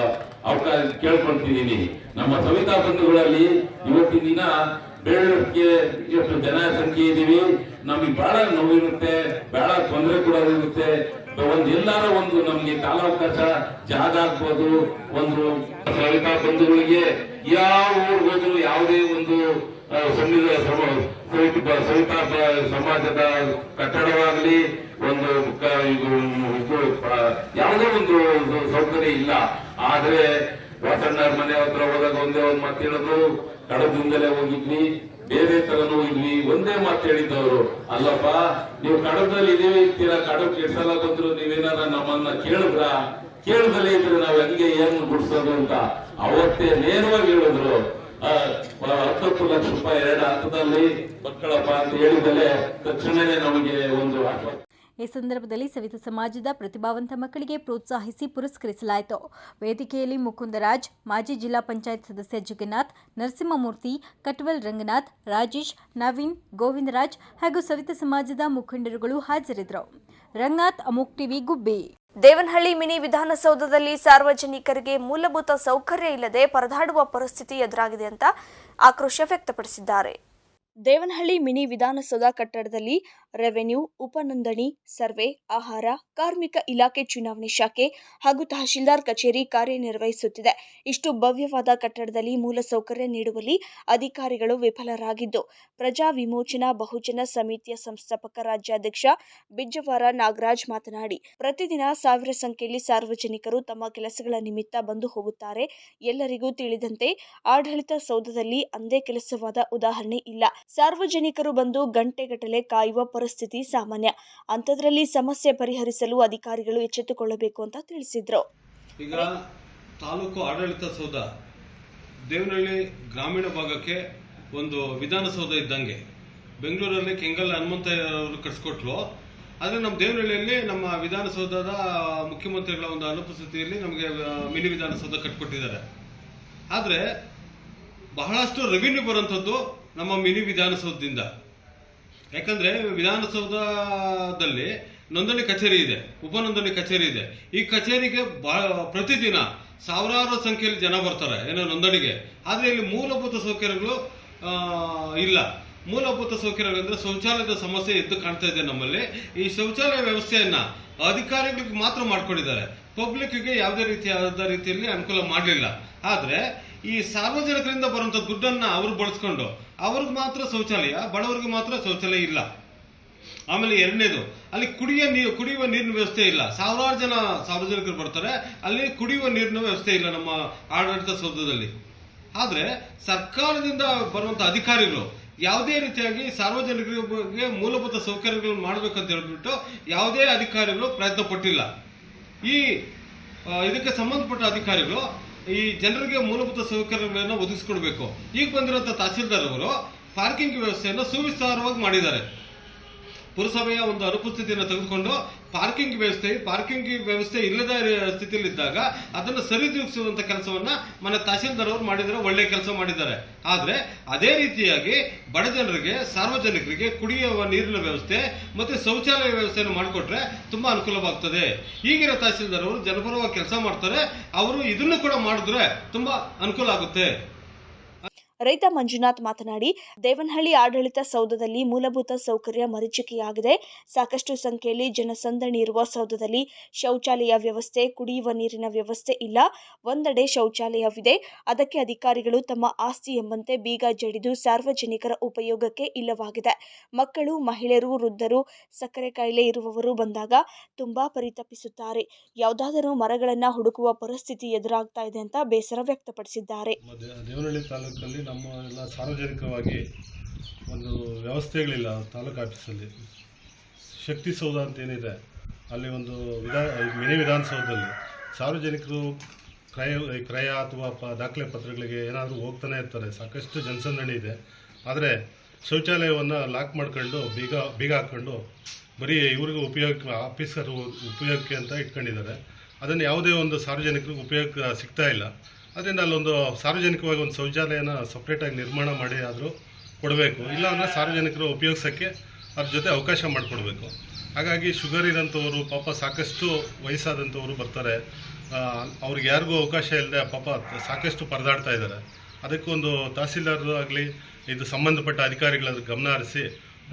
ಅವಕಾಶ ಕೇಳ್ಕೊಳ್ತಿದ್ದೀನಿ. ನಮ್ಮ ಸವಿತಾ ಬಂಧುಗಳಲ್ಲಿ ಇವತ್ತಿನ ದಿನ ಬೆಳ್ಳಕ್ಕೆ ಎಷ್ಟು ಜನಸಂಖ್ಯೆ ಇದೀವಿ, ನಮಗೆ ಬಹಳ ನೋವಿರುತ್ತೆ, ಬಹಳ ತೊಂದರೆ ಕೂಡ ಇರುತ್ತೆ. ಎಲ್ಲಾರ ಒಂದು ನಮ್ಗೆ ಕಾಲಾವಕಾಶ ಜಾಗ ಆಗ್ಬೋದು. ಒಂದು ಸವಿತಾ ಬಂಧುಗಳಿಗೆ ಯಾವ ಊರಿಗೆ ಹೋದ್ರು ಯಾವುದೇ ಒಂದು ಸವಿತಾ ಸಮಾಜದ ಕಟ್ಟಡವಾಗಲಿ ಒಂದು ಯಾವುದೇ ಒಂದು ಸೌಕರ್ಯ ಇಲ್ಲ. ಆದ್ರೆ ವಾಸಣ್ಣವ್ರ ಮನೆ ಹತ್ರ ಹೋದಾಗ ಒಂದೇ ಒಂದು ಮಾತು ಹೇಳೋದು, ಕಡದಿಂದಲೇ ಹೋಗಿದ್ವಿ, ಬೇರೆ ತರನು ಹೋಗಿದ್ವಿ, ಒಂದೇ ಮಾತು ಹೇಳಿದ್ದವರು, ಅಲ್ಲಪ್ಪ ನೀವು ಕಡದಲ್ಲಿ ಇದೀವಿ ಇರ್ತೀರಾ, ಕಡಕ್ಕೆ ಎಷ್ಟು ಸಲ ಬಂದ್ರು ನೀವೇನಾರ ನಮ್ಮನ್ನ ಕೇಳಿದಲೇ ಇದ್ರೆ ನಾವ್ ಹೆಂಗೆ ಏನು ಗುಡ್ಸೋದು ಅಂತ ಅವತ್ತೇ ನೇರವಾಗಿ ಹೇಳಿದ್ರು. 10 ಲಕ್ಷ ರೂಪಾಯಿ 2 ಹಂತದಲ್ಲಿ ಮಕ್ಕಳಪ್ಪ ಅಂತ ಹೇಳಿದಲೇ ತಕ್ಷಣವೇ ನಮಗೆ ಒಂದು ಈ ಸಂದರ್ಭದಲ್ಲಿ ಸವಿತಾ ಸಮಾಜದ ಪ್ರತಿಭಾವಂತ ಮಕ್ಕಳಿಗೆ ಪ್ರೋತ್ಸಾಹಿಸಿ ಪುರಸ್ಕರಿಸಲಾಯಿತು. ವೇದಿಕೆಯಲ್ಲಿ ಮುಕುಂದರಾಜ್, ಮಾಜಿ ಜಿಲ್ಲಾ ಪಂಚಾಯತ್ ಸದಸ್ಯ ಜಗನ್ನಾಥ್, ನರಸಿಂಹಮೂರ್ತಿ, ಕಟ್ವಲ್ ರಂಗನಾಥ್, ರಾಜೇಶ್, ನವೀನ್, ಗೋವಿಂದರಾಜ್ ಹಾಗೂ ಸವಿತಾ ಸಮಾಜದ ಮುಖಂಡರುಗಳು ಹಾಜರಿದ್ದರು. ರಂಗನಾಥ್, ಅಮೋಕ್ ಟಿವಿ, ಗುಬ್ಬಿ. ದೇವನಹಳ್ಳಿ ಮಿನಿ ವಿಧಾನಸೌಧದಲ್ಲಿ ಸಾರ್ವಜನಿಕರಿಗೆ ಮೂಲಭೂತ ಸೌಕರ್ಯ ಇಲ್ಲದೆ ಪರದಾಡುವ ಪರಿಸ್ಥಿತಿ ಎದುರಾಗಿದೆ ಅಂತ ಆಕ್ರೋಶ ವ್ಯಕ್ತಪಡಿಸಿದ್ದಾರೆ. ದೇವನಹಳ್ಳಿ ಮಿನಿ ವಿಧಾನಸೌಧ ಕಟ್ಟಡದಲ್ಲಿ ರೆವೆನ್ಯೂ, ಉಪನೋಂದಣಿ, ಸರ್ವೆ, ಆಹಾರ, ಕಾರ್ಮಿಕ ಇಲಾಖೆ ಚುನಾವಣೆ ಶಾಖೆ ಹಾಗೂ ತಹಶೀಲ್ದಾರ್ ಕಚೇರಿ ಕಾರ್ಯನಿರ್ವಹಿಸುತ್ತಿದೆ. ಇಷ್ಟು ಭವ್ಯವಾದ ಕಟ್ಟಡದಲ್ಲಿ ಮೂಲಸೌಕರ್ಯ ನೀಡುವಲ್ಲಿ ಅಧಿಕಾರಿಗಳು ವಿಫಲರಾಗಿದ್ದು, ಪ್ರಜಾ ವಿಮೋಚನಾ ಬಹುಜನ ಸಮಿತಿಯ ಸಂಸ್ಥಾಪಕ ರಾಜ್ಯಾಧ್ಯಕ್ಷ ಬಿಜ್ಜವಾರ ನಾಗರಾಜ್ ಮಾತನಾಡಿ, ಪ್ರತಿದಿನ ಸಾವಿರ ಸಂಖ್ಯೆಯಲ್ಲಿ ಸಾರ್ವಜನಿಕರು ತಮ್ಮ ಕೆಲಸಗಳ ನಿಮಿತ್ತ ಬಂದು ಹೋಗುತ್ತಾರೆ. ಎಲ್ಲರಿಗೂ ತಿಳಿದಂತೆ ಆಡಳಿತ ಸೌಧದಲ್ಲಿ ಅಂದೇ ಕೆಲಸವಾದ ಉದಾಹರಣೆ ಇಲ್ಲ. ಸಾರ್ವಜನಿಕರು ಬಂದು ಗಂಟೆಗಟ್ಟಲೆ ಕಾಯುವ ಪರಿಸ್ಥಿತಿ ಸಾಮಾನ್ಯ. ಅಂಥದ್ರಲ್ಲಿ ಸಮಸ್ಯೆ ಪರಿಹರಿಸಲು ಅಧಿಕಾರಿಗಳು ಎಚ್ಚೆತ್ತುಕೊಳ್ಳಬೇಕು ಅಂತ ತಿಳಿಸಿದರು. ಈಗ ತಾಲೂಕು ಆಡಳಿತ ಸೌಧ ದೇವನಹಳ್ಳಿ ಗ್ರಾಮೀಣ ಭಾಗಕ್ಕೆ ಒಂದು ವಿಧಾನಸೌಧ ಇದ್ದಂಗೆ. ಬೆಂಗಳೂರಲ್ಲಿ ಕೆಂಗಲ್ ಹನುಮಂತಯ್ಯ ಅವರು ಕಟ್ಸ್ಕೊಟ್ರು. ಆದರೆ ನಮ್ಮ ದೇವನಹಳ್ಳಿಯಲ್ಲಿ ನಮ್ಮ ವಿಧಾನಸೌಧದ ಮುಖ್ಯಮಂತ್ರಿಗಳ ಒಂದು ಅನುಪಸ್ಥಿತಿಯಲ್ಲಿ ನಮಗೆ ಮಿನಿ ವಿಧಾನಸೌಧ ಕಟ್ಕೊಟ್ಟಿದ್ದಾರೆ. ಆದರೆ ಬಹಳಷ್ಟು ರೆವಿನ್ಯೂ ಬರುವಂಥದ್ದು ನಮ್ಮ ಮಿನಿ ವಿಧಾನಸೌಧದಿಂದ. ಯಾಕಂದರೆ ವಿಧಾನಸೌಧದಲ್ಲಿ ನೋಂದಣಿ ಕಚೇರಿ ಇದೆ, ಉಪನೋಂದಣಿ ಕಚೇರಿ ಇದೆ. ಈ ಕಚೇರಿಗೆ ಪ್ರತಿದಿನ ಸಾವಿರಾರು ಸಂಖ್ಯೆಯಲ್ಲಿ ಜನ ಬರ್ತಾರೆ ಏನೋ ನೋಂದಣಿಗೆ. ಆದರೆ ಇಲ್ಲಿ ಮೂಲಭೂತ ಸೌಕರ್ಯಗಳು ಇಲ್ಲ. ಮೂಲಭೂತ ಸೌಕರ್ಯಗಳಂದ್ರೆ ಶೌಚಾಲಯದ ಸಮಸ್ಯೆ ಎದ್ದು ಕಾಣ್ತಾ ಇದೆ ನಮ್ಮಲ್ಲಿ. ಈ ಶೌಚಾಲಯ ವ್ಯವಸ್ಥೆಯನ್ನ ಅಧಿಕಾರಿಗಳಿಗೆ ಮಾತ್ರ ಮಾಡ್ಕೊಂಡಿದ್ದಾರೆ, ಪಬ್ಲಿಕ್ಗೆ ಯಾವುದೇ ರೀತಿಯಲ್ಲಿ ಅನುಕೂಲ ಮಾಡಲಿಲ್ಲ. ಆದರೆ ಈ ಸಾರ್ವಜನಿಕರಿಂದ ಬರುವಂತ ದುಡ್ಡನ್ನ ಅವರು ಬಳಸ್ಕೊಂಡು ಅವ್ರಿಗೆ ಮಾತ್ರ ಶೌಚಾಲಯ, ಬಡವರಿಗೆ ಮಾತ್ರ ಶೌಚಾಲಯ ಇಲ್ಲ. ಆಮೇಲೆ ಎರಡನೇದು, ಅಲ್ಲಿ ಕುಡಿಯುವ ನೀರಿನ ವ್ಯವಸ್ಥೆ ಇಲ್ಲ. ಸಾವಿರಾರು ಜನ ಸಾರ್ವಜನಿಕರು ಬರ್ತಾರೆ, ಅಲ್ಲಿ ಕುಡಿಯುವ ನೀರಿನ ವ್ಯವಸ್ಥೆ ಇಲ್ಲ ನಮ್ಮ ಆಡಳಿತ ಸೌಧದಲ್ಲಿ. ಆದ್ರೆ ಸರ್ಕಾರದಿಂದ ಬರುವಂತ ಅಧಿಕಾರಿಗಳು ಯಾವುದೇ ರೀತಿಯಾಗಿ ಸಾರ್ವಜನಿಕರಿಗೆ ಮೂಲಭೂತ ಸೌಕರ್ಯಗಳನ್ನು ಮಾಡಬೇಕಂತ ಹೇಳ್ಬಿಟ್ಟು ಯಾವುದೇ ಅಧಿಕಾರಿಗಳು ಪ್ರಯತ್ನ ಪಟ್ಟಿಲ್ಲ. ಇದಕ್ಕೆ ಸಂಬಂಧಪಟ್ಟ ಅಧಿಕಾರಿಗಳು ಈ ಜನರಿಗೆ ಮೂಲಭೂತ ಸೌಕರ್ಯಗಳನ್ನು ಒದಗಿಸಿಕೊಡ್ಬೇಕು. ಈಗ ಬಂದಿರುವಂತಹ ತಹಸೀಲ್ದಾರ್ ಅವರು ಪಾರ್ಕಿಂಗ್ ವ್ಯವಸ್ಥೆಯನ್ನು ಸುವಿಸ್ತಾರವಾಗಿ ಮಾಡಿದ್ದಾರೆ. ಪುರಸಭೆಯ ಒಂದು ಅನುಪಸ್ಥಿತಿಯನ್ನು ತೆಗೆದುಕೊಂಡು ಪಾರ್ಕಿಂಗ್ ವ್ಯವಸ್ಥೆ ಇಲ್ಲದ ಸ್ಥಿತಿಯಲ್ಲಿದ್ದಾಗ ಅದನ್ನು ಸರಿದೂಗಿಸುವಂತ ಕೆಲಸವನ್ನ ಮನೆ ತಹಸೀಲ್ದಾರ್ ಅವರು ಮಾಡಿದರೆ ಒಳ್ಳೆಯ ಕೆಲಸ ಮಾಡಿದ್ದಾರೆ. ಆದ್ರೆ ಅದೇ ರೀತಿಯಾಗಿ ಬಡ ಜನರಿಗೆ, ಸಾರ್ವಜನಿಕರಿಗೆ ಕುಡಿಯುವ ನೀರಿನ ವ್ಯವಸ್ಥೆ ಮತ್ತೆ ಶೌಚಾಲಯ ವ್ಯವಸ್ಥೆಯನ್ನು ಮಾಡಿಕೊಟ್ರೆ ತುಂಬಾ ಅನುಕೂಲವಾಗ್ತದೆ. ಈಗಿನ ತಹಸೀಲ್ದಾರ್ ಅವರು ಜನಪರವಾಗಿ ಕೆಲಸ ಮಾಡ್ತಾರೆ. ಅವರು ಇದನ್ನು ಕೂಡ ಮಾಡಿದ್ರೆ ತುಂಬಾ ಅನುಕೂಲ ಆಗುತ್ತೆ. ರೈತ ಮಂಜುನಾಥ್ ಮಾತನಾಡಿ, ದೇವನಹಳ್ಳಿ ಆಡಳಿತ ಸೌಧದಲ್ಲಿ ಮೂಲಭೂತ ಸೌಕರ್ಯ ಮರೀಚಿಕೆಯಾಗಿದೆ. ಸಾಕಷ್ಟು ಸಂಖ್ಯೆಯಲ್ಲಿ ಜನಸಂದಣಿ ಇರುವ ಸೌಧದಲ್ಲಿ ಶೌಚಾಲಯ ವ್ಯವಸ್ಥೆ, ಕುಡಿಯುವ ನೀರಿನ ವ್ಯವಸ್ಥೆ ಇಲ್ಲ. ಒಂದೆಡೆ ಶೌಚಾಲಯವಿದೆ, ಅದಕ್ಕೆ ಅಧಿಕಾರಿಗಳು ತಮ್ಮ ಆಸ್ತಿ ಎಂಬಂತೆ ಬೀಗ ಜಡಿದು ಸಾರ್ವಜನಿಕರ ಉಪಯೋಗಕ್ಕೆ ಇಲ್ಲವಾಗಿದೆ. ಮಕ್ಕಳು, ಮಹಿಳೆಯರು, ವೃದ್ಧರು, ಸಕ್ಕರೆ ಕಾಯಿಲೆ ಇರುವವರು ಬಂದಾಗ ತುಂಬಾ ಪರಿತಪಿಸುತ್ತಾರೆ. ಯಾವುದಾದರೂ ಮರಗಳನ್ನು ಹುಡುಕುವ ಪರಿಸ್ಥಿತಿ ಎದುರಾಗ್ತಾ ಇದೆ ಅಂತ ಬೇಸರ ವ್ಯಕ್ತಪಡಿಸಿದ್ದಾರೆ. ದೇವನಹಳ್ಳಿ ತಾಲೂಕಲ್ಲಿ ನಮ್ಮ ಎಲ್ಲ ಸಾರ್ವಜನಿಕವಾಗಿ ಒಂದು ವ್ಯವಸ್ಥೆಗಳಿಲ್ಲ. ತಾಲೂಕು ಆಫೀಸಲ್ಲಿ ಶಕ್ತಿ ಸೌಧ ಅಂತ ಏನಿದೆ, ಅಲ್ಲಿ ಒಂದು ಮಿನಿ ವಿಧಾನಸೌಧದಲ್ಲಿ ಸಾರ್ವಜನಿಕರು ಕ್ರಯ ಅಥವಾ ದಾಖಲೆ ಪತ್ರಗಳಿಗೆ ಏನಾದರೂ ಹೋಗ್ತಾನೆ ಇರ್ತಾರೆ. ಸಾಕಷ್ಟು ಜನಸಂದಣಿ ಇದೆ. ಆದರೆ ಶೌಚಾಲಯವನ್ನು ಲಾಕ್ ಮಾಡ್ಕೊಂಡು ಬೀಗ ಹಾಕ್ಕೊಂಡು ಬರೀ ಇವ್ರಿಗೆ ಆಫೀಸರ್ ಉಪಯೋಗಕ್ಕೆ ಅಂತ ಇಟ್ಕೊಂಡಿದ್ದಾರೆ. ಅದನ್ನು ಯಾವುದೇ ಒಂದು ಸಾರ್ವಜನಿಕರಿಗೆ ಉಪಯೋಗ ಸಿಗ್ತಾ ಇಲ್ಲ. ಅದರಿಂದ ಅಲ್ಲೊಂದು ಸಾರ್ವಜನಿಕವಾಗಿ ಒಂದು ಶೌಚಾಲಯನ ಸಪ್ರೇಟಾಗಿ ನಿರ್ಮಾಣ ಮಾಡಿ ಆದರೂ ಕೊಡಬೇಕು. ಇಲ್ಲಾಂದರೆ ಸಾರ್ವಜನಿಕರು ಉಪಯೋಗಿಸೋಕ್ಕೆ ಅದ್ರ ಜೊತೆ ಅವಕಾಶ ಮಾಡಿಕೊಡ್ಬೇಕು. ಹಾಗಾಗಿ ಶುಗರ್ ಇರೋಂಥವ್ರು, ಪಾಪ ಸಾಕಷ್ಟು ವಯಸ್ಸಾದಂಥವ್ರು ಬರ್ತಾರೆ. ಅವ್ರಿಗೆ ಯಾರಿಗೂ ಅವಕಾಶ ಇಲ್ಲದೆ ಪಾಪ ಸಾಕಷ್ಟು ಪರದಾಡ್ತಾ ಇದ್ದಾರೆ. ಅದಕ್ಕೊಂದು ತಹಸೀಲ್ದಾರ್ ಆಗಲಿ ಇದು ಸಂಬಂಧಪಟ್ಟ ಅಧಿಕಾರಿಗಳ ಗಮನ ಹರಿಸಿ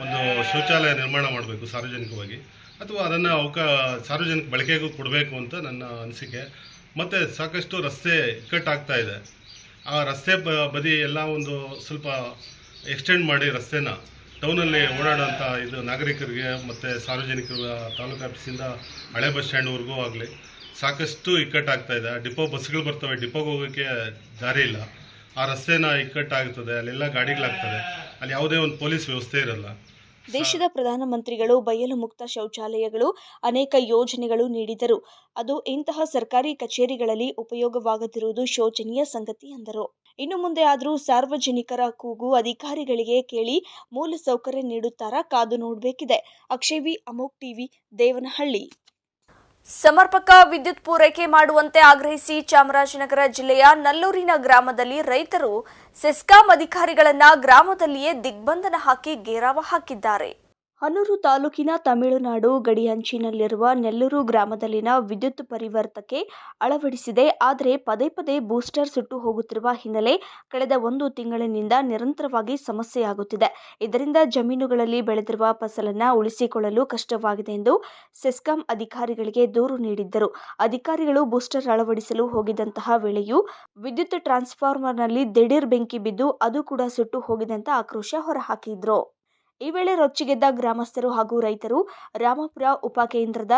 ಒಂದು ಶೌಚಾಲಯ ನಿರ್ಮಾಣ ಮಾಡಬೇಕು ಸಾರ್ವಜನಿಕವಾಗಿ, ಅಥವಾ ಅದನ್ನು ಸಾರ್ವಜನಿಕ ಬಳಕೆಗೂ ಕೊಡಬೇಕು ಅಂತ ನನ್ನ ಅನಿಸಿಕೆ. ಮತ್ತು ಸಾಕಷ್ಟು ರಸ್ತೆ ಇಕ್ಕಟ್ಟಾಗ್ತಾ ಇದೆ. ಆ ರಸ್ತೆ ಬದಿ ಎಲ್ಲ ಒಂದು ಸ್ವಲ್ಪ ಎಕ್ಸ್ಟೆಂಡ್ ಮಾಡಿ ರಸ್ತೆನ ಟೌನಲ್ಲಿ ಓಡಾಡೋಂಥ ಇದು ನಾಗರಿಕರಿಗೆ ಮತ್ತು ಸಾರ್ವಜನಿಕರ ತಾಲೂಕು ಆಫೀಸಿಂದ ಹಳೆ ಬಸ್ ಸ್ಟ್ಯಾಂಡ್ವರೆಗೂ ಆಗಲಿ ಸಾಕಷ್ಟು ಇಕ್ಕಟ್ಟಾಗ್ತಾ ಇದೆ. ಡಿಪೋ ಬಸ್ಗಳು ಬರ್ತವೆ, ಡಿಪೋಗೆ ಹೋಗೋಕ್ಕೆ ದಾರಿ ಇಲ್ಲ. ಆ ರಸ್ತೆನ ಇಕ್ಕಟ್ಟಾಗ್ತದೆ, ಅಲ್ಲೆಲ್ಲ ಗಾಡಿಗಳಾಗ್ತದೆ, ಅಲ್ಲಿ ಯಾವುದೇ ಒಂದು ಪೊಲೀಸ್ ವ್ಯವಸ್ಥೆ ಇರಲ್ಲ. ದೇಶದ ಪ್ರಧಾನಮಂತ್ರಿಗಳು ಬಯಲು ಮುಕ್ತ ಶೌಚಾಲಯಗಳು, ಅನೇಕ ಯೋಜನೆಗಳು ನೀಡಿದರು. ಅದು ಇಂತಹ ಸರ್ಕಾರಿ ಕಚೇರಿಗಳಲ್ಲಿ ಉಪಯೋಗವಾಗದಿರುವುದು ಶೋಚನೀಯ ಸಂಗತಿ ಎಂದರು. ಇನ್ನು ಮುಂದೆ ಆದರೂ ಸಾರ್ವಜನಿಕರ ಕೂಗು ಅಧಿಕಾರಿಗಳಿಗೆ ಕೇಳಿ ಮೂಲ ಸೌಕರ್ಯ ನೀಡುತ್ತಾರಾ ಕಾದು ನೋಡಬೇಕಿದೆ. ಅಕ್ಷಯ್ ವಿ, ಅಮೋಕ್ ಟಿವಿ, ದೇವನಹಳ್ಳಿ. ಸಮರ್ಪಕ ವಿದ್ಯುತ್ ಪೂರೈಕೆ ಮಾಡುವಂತೆ ಆಗ್ರಹಿಸಿ ಚಾಮರಾಜನಗರ ಜಿಲ್ಲೆಯ ನಲ್ಲೂರಿನ ಗ್ರಾಮದಲ್ಲಿ ರೈತರು ಸೆಸ್ಕಾಂ ಅಧಿಕಾರಿಗಳನ್ನ ಗ್ರಾಮದಲ್ಲಿಯೇ ದಿಗ್ಬಂಧನ ಹಾಕಿ ಘೇರಾವ ಹಾಕಿದ್ದಾರೆ. ಹನೂರು ತಾಲೂಕಿನ ತಮಿಳುನಾಡು ಗಡಿಯಂಚಿನಲ್ಲಿರುವ ನೆಲ್ಲೂರು ಗ್ರಾಮದಲ್ಲಿನ ವಿದ್ಯುತ್ ಪರಿವರ್ತಕೆ ಅಳವಡಿಸಿದೆ. ಆದರೆ ಪದೇ ಪದೇ ಬೂಸ್ಟರ್ ಸುಟ್ಟು ಹೋಗುತ್ತಿರುವ ಹಿನ್ನೆಲೆ ಕಳೆದ 1 ತಿಂಗಳಿನಿಂದ ನಿರಂತರವಾಗಿ ಸಮಸ್ಯೆಯಾಗುತ್ತಿದೆ. ಇದರಿಂದ ಜಮೀನುಗಳಲ್ಲಿ ಬೆಳೆದಿರುವ ಫಸಲನ್ನು ಉಳಿಸಿಕೊಳ್ಳಲು ಕಷ್ಟವಾಗಿದೆ ಎಂದು ಸೆಸ್ಕಾಂ ಅಧಿಕಾರಿಗಳಿಗೆ ದೂರು ನೀಡಿದ್ದರು. ಅಧಿಕಾರಿಗಳು ಬೂಸ್ಟರ್ ಅಳವಡಿಸಲು ಹೋಗಿದ್ದಂತಹ ವೇಳೆಯೂ ವಿದ್ಯುತ್ ಟ್ರಾನ್ಸ್ಫಾರ್ಮರ್ನಲ್ಲಿ ದಿಢೀರ್ ಬೆಂಕಿ ಬಿದ್ದು ಅದು ಕೂಡ ಸುಟ್ಟು ಹೋಗಿದೆ ಅಂತ ಆಕ್ರೋಶ ಹೊರಹಾಕಿದ್ರು. ಈ ವೇಳೆ ರೊಚ್ಚಿಗೆದ್ದ ಗ್ರಾಮಸ್ಥರು ಹಾಗೂ ರೈತರು ರಾಮಪುರ ಉಪಕೇಂದ್ರದ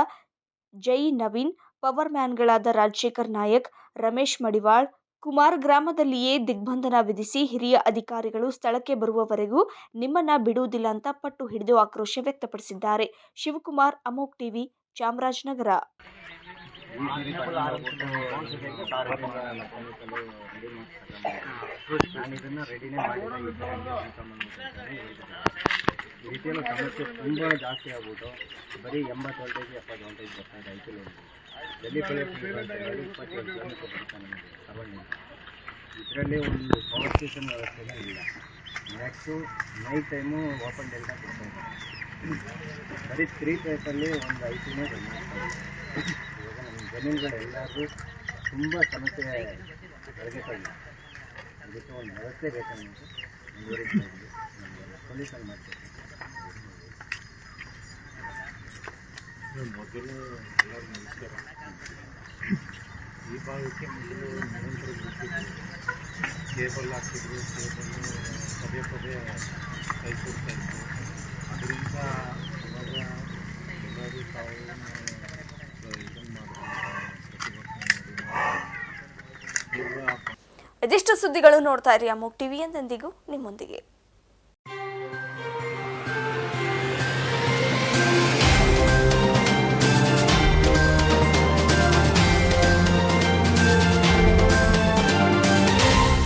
ಜೈ ನವೀನ್, ಪವರ್ ಮ್ಯಾನ್ಗಳಾದ ರಾಜಶೇಖರ್ ನಾಯಕ್, ರಮೇಶ್ ಮಡಿವಾಳ್, ಕುಮಾರ್ ಗ್ರಾಮದಲ್ಲಿಯೇ ದಿಗ್ಬಂಧನ ವಿಧಿಸಿ ಹಿರಿಯ ಅಧಿಕಾರಿಗಳು ಸ್ಥಳಕ್ಕೆ ಬರುವವರೆಗೂ ನಿಮ್ಮನ್ನ ಬಿಡುವುದಿಲ್ಲ ಅಂತ ಪಟ್ಟು ಹಿಡಿದು ಆಕ್ರೋಶ ವ್ಯಕ್ತಪಡಿಸಿದ್ದಾರೆ. ಶಿವಕುಮಾರ್, ಅಮೋಕ್ ಟಿವಿ, ಚಾಮರಾಜನಗರ. ರೀತಿಯಲ್ಲೂ ಸಮಸ್ಯೆ ತುಂಬ ಜಾಸ್ತಿ ಆಗ್ಬಿಟ್ಟು ಬರೀ 80 ವೋಲ್ಟೇಜ್ 70 ವೋಲ್ಟೇಜ್ ಬರ್ತಾಯಿದೆ ಐಪಿಯಲ್ಲಿ. ಡೆಲ್ಲಿ ಪೊಲೀಸ್ 20 ಕಿಲೋಮೀಟರ್ ಬರ್ತಾನೆ ನಮಗೆ ಇದರಲ್ಲಿ ಒಂದು ಪವರ್ ಸ್ಟೇಷನ್ ವ್ಯವಸ್ಥೆನೇ ಇಲ್ಲ. Next night time open delta ಕೊಡ್ತಾಯಿದ್ದಾರೆ. ಬರೀ 3 ಫೇಸಲ್ಲಿ ಒಂದು ಐಪಿನೇ ರನ್ ಮಾಡ್ತಾರೆ. ಇವಾಗ ನಮ್ಮ ಜಮೀನುಗಳೆಲ್ಲರಿಗೂ ತುಂಬ ಸಮಸ್ಯೆ ತರಬೇಕಾಗಿದೆ. ಅದಕ್ಕೆ ಒಂದು ವ್ಯವಸ್ಥೆ ಬೇಕಾಗುತ್ತೆ. ಮುಂದುವರಿಸ್ತಾ ಇದ್ದೀವಿ. ಪೊಲೀಸಲ್ಲಿ ಮಾಡ್ತೀವಿ. ಮೊದಲು ಎಲ್ಲರೂ ನಮಸ್ಕಾರ. ಈ ಭಾಗಕ್ಕೆ ಮೊದಲು ನಿರಂತರ ಕೇಬಲ್ ಹಾಕ್ತಿದ್ರು, ಕೇಬಲ್ಲು ಪದೇ ಪದೇ ಕೈ ಕೊಡ್ತಾ ಇತ್ತು. ಅದರಿಂದ ಇವಾಗ ಎಲ್ಲರೂ ತಾವು ಇದನ್ನು ಮಾಡ್ತಾರೆ. ಇದಿಷ್ಟು ಸುದ್ದಿಗಳು ನೋಡ್ತಾ ಇರಿ ಅಮೋಕ್ ಟಿವಿ, ಎಂದೆಂದಿಗೂ ನಿಮ್ಮೊಂದಿಗೆ.